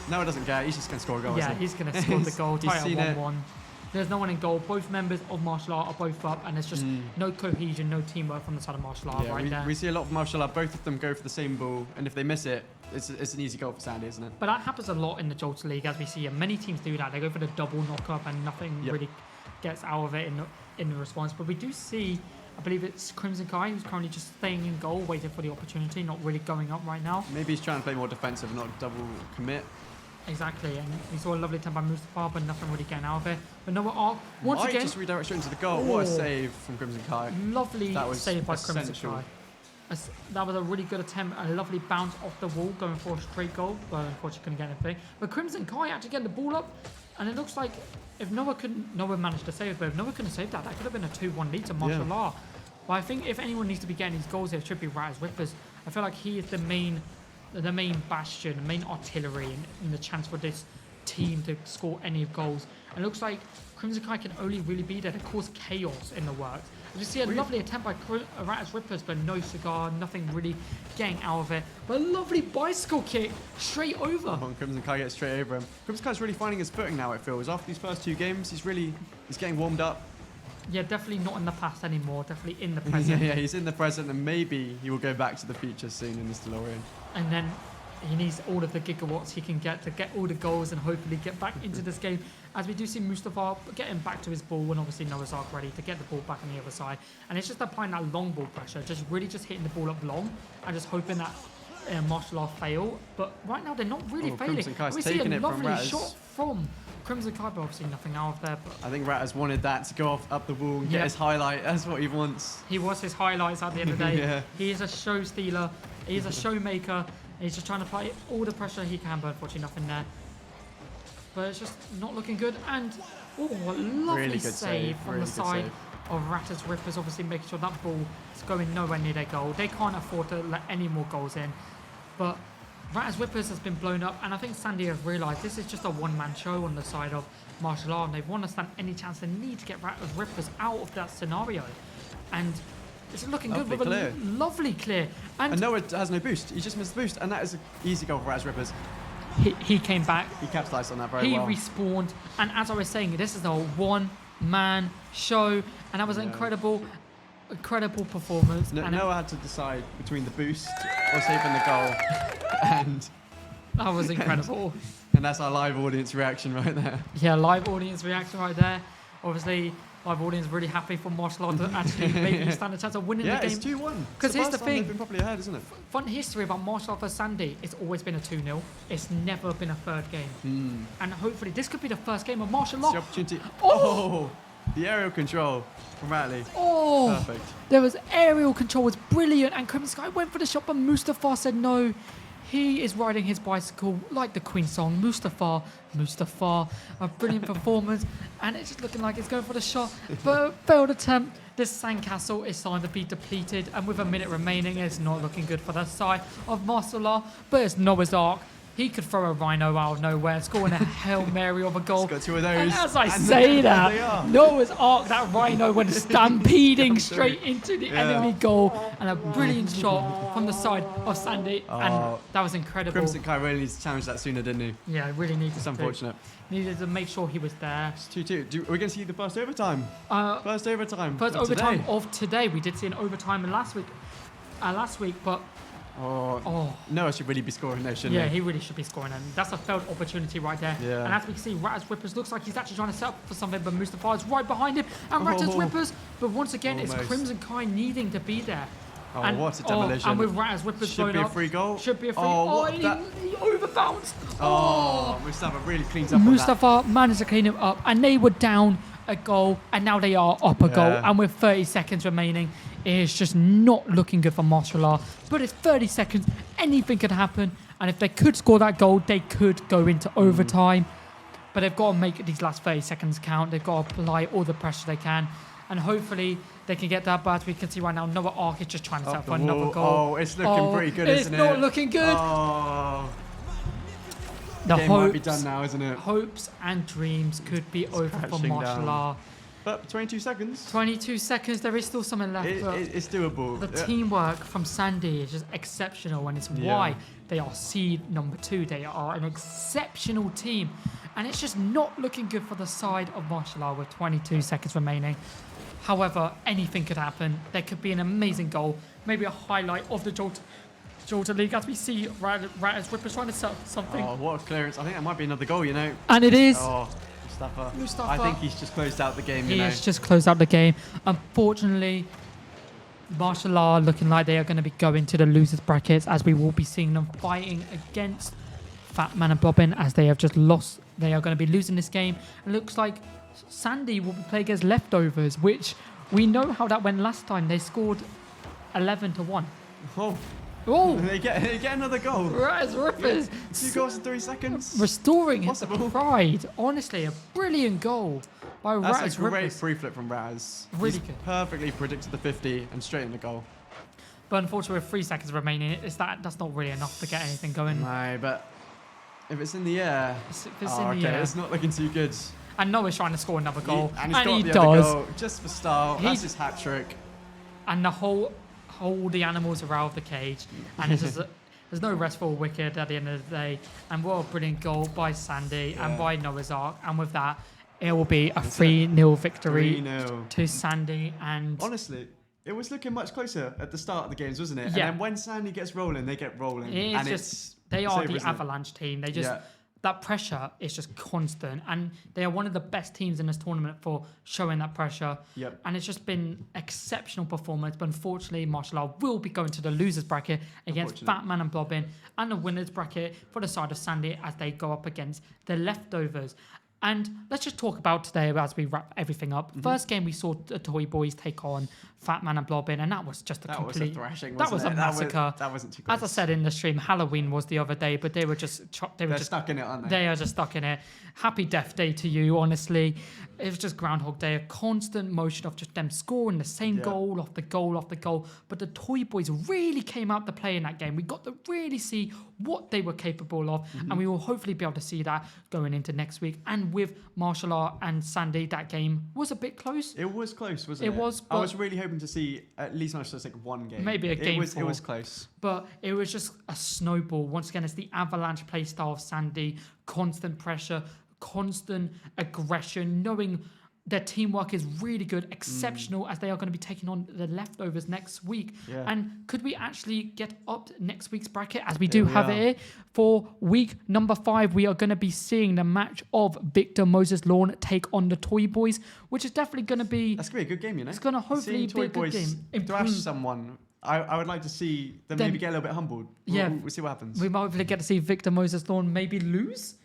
Noah doesn't care. He's just going to score a goal. Yeah, isn't he? he's going to score the goal. He's Tie it seen at it. 1-1. There's no one in goal. Both members of Martial Art are both up, and there's just no cohesion, no teamwork from the side of Martial Art right there. we see a lot of Martial Art. Both of them go for the same ball, and if they miss it, it's an easy goal for Sandy, isn't it? But that happens a lot in the Jalta League, as we see. And many teams do that. They go for the double knock-up, and nothing Yep. really gets out of it in the response. But we do see, I believe it's Crimson Kai, who's currently just staying in goal, waiting for the opportunity, not really going up right now. Maybe he's trying to play more defensive, not double commit. Exactly, and we saw a lovely attempt by Mustafa, but nothing really getting out of it. But Noah Ark, once Might again, just redirect straight into the goal. What a Oh. save from Crimson Kai. lovely That was save by Crimson essential. Kai. That was a really good attempt, a lovely bounce off the wall, going for a straight goal, but unfortunately couldn't get anything. But Crimson Kai actually getting the ball up, and it looks like if Noah managed to save it, but if Noah couldn't save that, that could have been a 2-1 lead to Martial Art. But I think if anyone needs to be getting these goals here, it should be Ratters Rippers, I feel like he is the main bastion, the main artillery in the chance for this team to score any goals. And it looks like Crimson Kai can only really be there to cause chaos in the works. You see a lovely attempt by Rattus Rippers, but no cigar, nothing really getting out of it. But a lovely bicycle kick straight over. Oh, and Crimson Kai gets straight over him. Crimson Kai's really finding his footing now, it feels. After these first 2 games, he's getting warmed up. Yeah, definitely not in the past anymore, definitely in the present. Yeah, he's in the present, and maybe he will go back to the future soon in this DeLorean. And then he needs all of the gigawatts he can get to get all the goals and hopefully get back into this game. As we do see Mustafa getting back to his ball and obviously Noah's Ark ready to get the ball back on the other side. And it's just applying that long ball pressure, just really just hitting the ball up long and just hoping that martial art fail. But right now they're not really failing. Crimson Kai's We see a taking it from lovely Rattus. shot from Crimson Kai, but obviously nothing out of there. But I think Rattus wanted that to go up the wall and get his highlight. That's what he wants. he was his highlights at the end of the day. Yeah. He is a show stealer. He is a showmaker. He's just trying to apply all the pressure he can, but unfortunately nothing there. But it's just not looking good. And a lovely Really good save from really the good side save. of Rattus Rippers, obviously making sure that ball is going nowhere near their goal. They can't afford to let any more goals in. But Rattus Rippers has been blown up, and I think Sandy have realised this is just a one-man show on the side of martial art, and they want to stand any chance they need to get Rattus Rippers out of that scenario. And it's looking good with Lovely a lovely clear. And Noah has no boost. He just missed the boost, and that is an easy goal for Rattus Rippers. He came back. He capitalised on that very He well. respawned, and as I was saying, this is a one-man show, and that was an incredible performance. And Noah had to decide between the boost or saving the goal, and that was incredible. and that's our live audience reaction right there. Yeah, live audience reaction right there. Obviously, live audience really happy for martial art to actually maybe stand a chance of winning Yeah, the game. it's 2-1. Because here's the thing. They've been properly ahead, isn't it? Fun history about martial art for Sandy, it's always been a 2-0. It's never been a third game. And hopefully this could be the first game of martial It's the art. opportunity. Oh! The aerial control from Ratley. Oh! Perfect. There was aerial control, was brilliant, and Crimson Sky went for the shot, but Mustafa said no. He is riding his bicycle like the Queen song, Mustafa, Mustafa. A brilliant performance, and it's just looking like it's going for the shot, but failed attempt. This sandcastle is starting to be depleted, and with a minute remaining, it's not looking good for the side of Marcella, but it's Noah's Ark. He could throw a rhino out of nowhere, scoring a Hail Mary of a goal. He's got 2 of those. And as I and say there they that, are. Noah's Ark, that rhino went stampeding straight into the enemy goal, and a brilliant shot from the side of Sandy, and that was incredible. Crimson Kai really needs to challenge that sooner, didn't he? Yeah, really needed It's to. unfortunate. Needed to make sure he was there. It's 2-2. Are we going to see the first overtime? First overtime. First of overtime today. of today. We did see an overtime last week, but Noah should really be scoring there, shouldn't yeah, he? he really should be scoring, and that's a failed opportunity right there. Yeah. And as we can see, Rattus Rippers looks like he's actually trying to set up for something, but Mustafa is right behind him, and Rattus Rippers, but once again, it's Almost. Crimson Kai needing to be there. Oh, And- what a demolition. and with Rattus Rippers Should going be a up, free goal. Should be a free what and that- he overbounced. Mustafa really cleans up on that. Mustafa managed to clean it up, and they were down a goal, and now they are up a goal. Yeah. And with 30 seconds remaining, it is just not looking good for martial art. But it's 30 seconds, anything could happen. And if they could score that goal, they could go into overtime. But they've got to make these last 30 seconds count. They've got to apply all the pressure they can. And hopefully they can get that. But as we can see right now, Noah Ark is just trying to set up for another goal. Oh, it's looking pretty good, isn't it? It's not looking good. Oh, The game might be done now, isn't it? hopes and dreams could be over for crashing martial down. art. But 22 seconds. 22 seconds, there is still something left. but It's doable. the teamwork from Sandy is just exceptional, and it's why they are seed number 2. They are an exceptional team, and it's just not looking good for the side of martial art with 22 seconds remaining. However, anything could happen. There could be an amazing goal, maybe a highlight of the Jalta League, as we see Rattus Rippers trying to set up something. Oh, what a clearance. I think that might be another goal, you know. And it is. Oh, Mustafa. I think he's just closed out the game, He you know. has just closed out the game. Unfortunately, martial art looking like they are going to be going to the losers brackets, as we will be seeing them fighting against Fat Man and Bobbin, as they have just lost. They are going to be losing this game. It looks like Sandy will be playing against Leftovers, which we know how that went last time. They scored 11-1. Oh, Oh, they get another goal. Rattus Rippers 2 goals in 3 seconds. restoring his Possible. pride. Honestly, a brilliant goal by That's Rattus a great Rippers. free flip from Raz. Really He's good. perfectly predicted the 50 and straight in the goal. But unfortunately, with 3 seconds remaining, that's not really enough to get anything going. No, but if it's in the air, If it's in the air. it's not looking too good. And Noah's trying to score another goal, And he's and got he the does. other goal just for style. He- That's his hat trick. And the whole the animals are out of the cage, and it's just there's no rest for a wicket at the end of the day. And what a brilliant goal by Sandy and by Noah's Ark. And with that, it will be a 3-0 victory 3-0. to Sandy. And Honestly, it was looking much closer at the start of the games, wasn't it? Yeah. And then when Sandy gets rolling, they get rolling. it's and just they it's are over, the isn't it? Avalanche team. They just Yeah. that pressure is just constant, and they are one of the best teams in this tournament for showing that pressure. Yep. And it's just been exceptional performance. But unfortunately, martial art will be going to the losers bracket against Unfortunate. Fat Man and Blobbin, and the winners bracket for the side of Sandy as they go up against the leftovers. And let's just talk about today as we wrap everything up. Mm-hmm. First game we saw the Toy Boys take on Fat Man and Blobbin, and that was just a That was complete a thrashing, that wasn't was a it? massacre. That wasn't too close. As I said in the stream, Halloween was the other day, but they were just They're stuck in it, aren't they? they are just stuck in it. Happy Death Day to you, honestly. It was just Groundhog Day, a constant motion of just them scoring the same Yeah. goal off the goal off the goal. But the Toy Boys really came out to play in that game. We got to really see what they were capable of, Mm-hmm. and we will hopefully be able to see that going into next week. And with Martial Art and Sandy, that game was a bit close. It was close, wasn't it? It was, I but- was really hoping to see at least manage to take one game. Maybe a game It four. was close. But it was just a snowball. Once again, it's the Avalanche play style of Sandy. Constant pressure, constant aggression, knowing their teamwork is really good, exceptional, as they are going to be taking on the leftovers next week. Yeah. And could we actually get up next week's bracket, as we do Here we have are. it here? For week number 5, we are going to be seeing the match of Victor Moses Lawn take on the Toy Boys, which is definitely going to be... That's going to be a good game, you know? It's gonna hopefully Seeing be Toy a good Boys game. thrash Improve- someone, I would like to see them Then- maybe get a little bit humbled. Yeah. We'll see what happens. We might hopefully get to see Victor Moses Lawn maybe lose.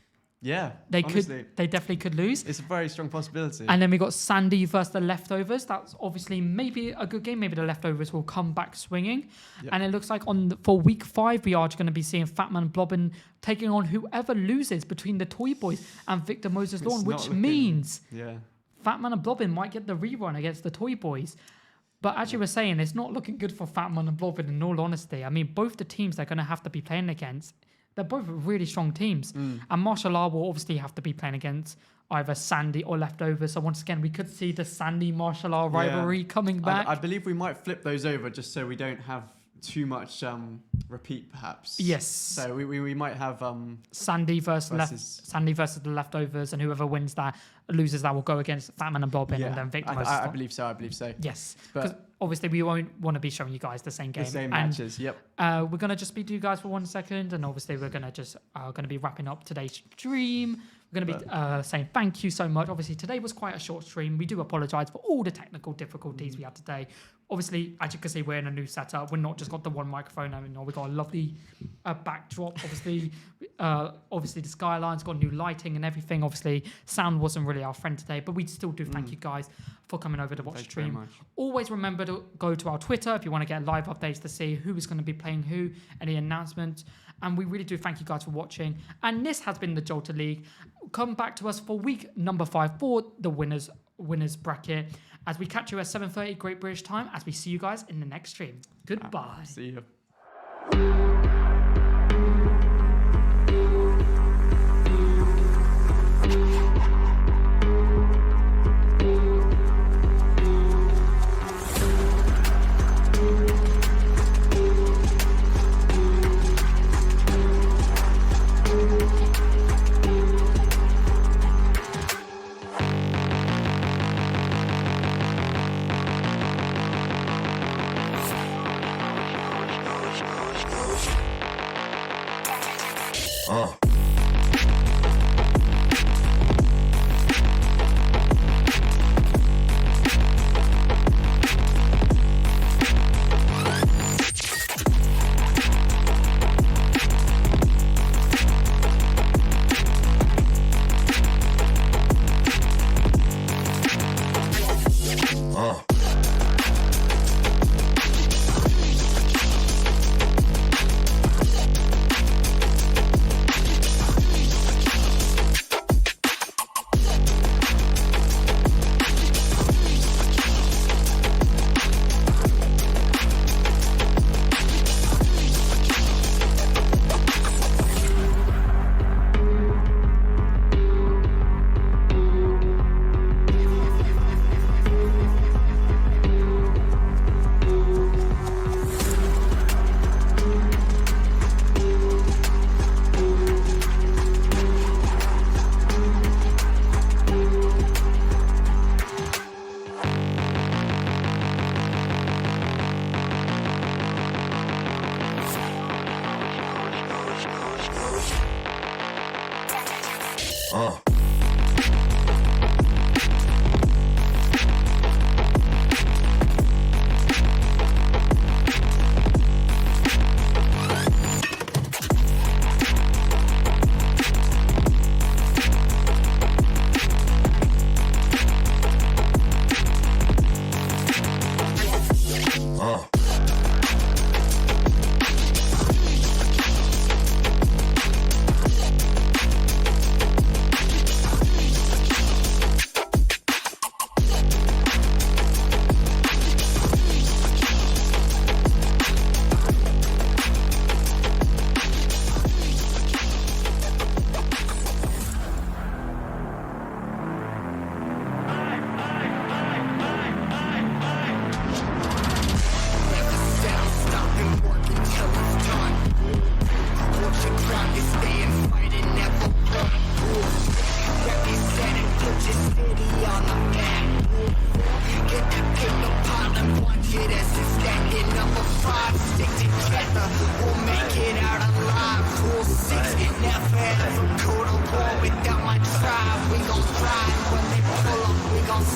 Yeah, They honestly, they definitely could lose. it's a very strong possibility. And then we got Sandy versus the leftovers. That's obviously maybe a good game. Maybe the leftovers will come back swinging. Yep. And it looks like for week 5, we are going to be seeing Fatman Blobbin taking on whoever loses between the Toy Boys and Victor Moses It's Lawn, not which looking- means yeah. Fatman and Blobbin might get the rerun against the Toy Boys. But as you were saying, it's not looking good for Fatman and Blobbin in all honesty. I mean, both the teams they're going to have to be playing against, they're both really strong teams. And Martial Law will obviously have to be playing against either Sandy or Leftovers. So once again, we could see the Sandy Martial Law rivalry coming back. I believe we might flip those over just so we don't have too much repeat, perhaps. Yes. So we might have Sandy versus the Leftovers, and whoever wins that loses that will go against Fatman and Blobbin, and then Victor Moses I Lawn. believe so. I believe so. Yes, But- because obviously we won't want to be showing you guys the same game. The same And, matches. Yep. we're gonna just speak to you guys for 1 second, and obviously we're gonna just gonna be wrapping up today's stream. We're gonna be saying thank you so much. Obviously today was quite a short stream. We do apologise for all the technical difficulties we had today. Obviously, as you can see, we're in a new setup. We're not just got the one microphone. I mean, we got a lovely backdrop. Obviously, the skyline's got new lighting and everything. Obviously, sound wasn't really our friend today, but we still do thank you guys for coming over to watch the Thank you very stream. much. Always remember to go to our Twitter if you want to get live updates to see who is going to be playing who, any announcements. And we really do thank you guys for watching. And this has been the Jalta League. Come back to us for week number 5 for the winners bracket. As we catch you at 7:30 Great British time, as we see you guys in the next stream. Goodbye. See you.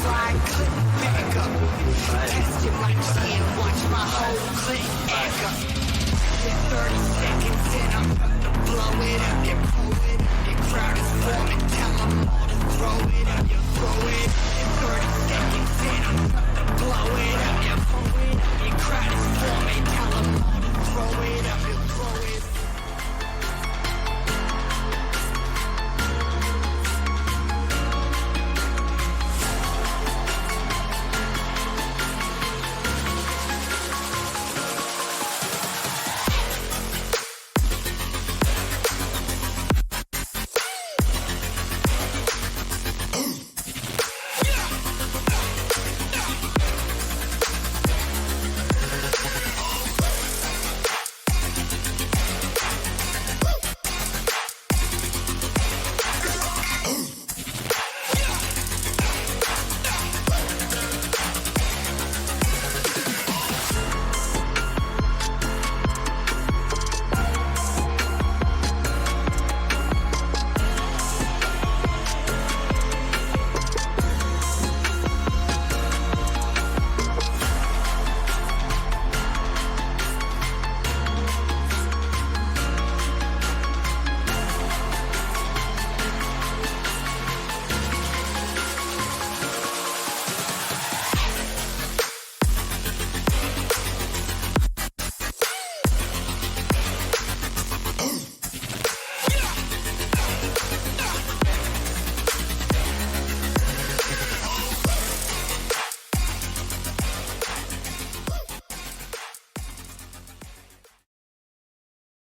Slide, click, back up, test it like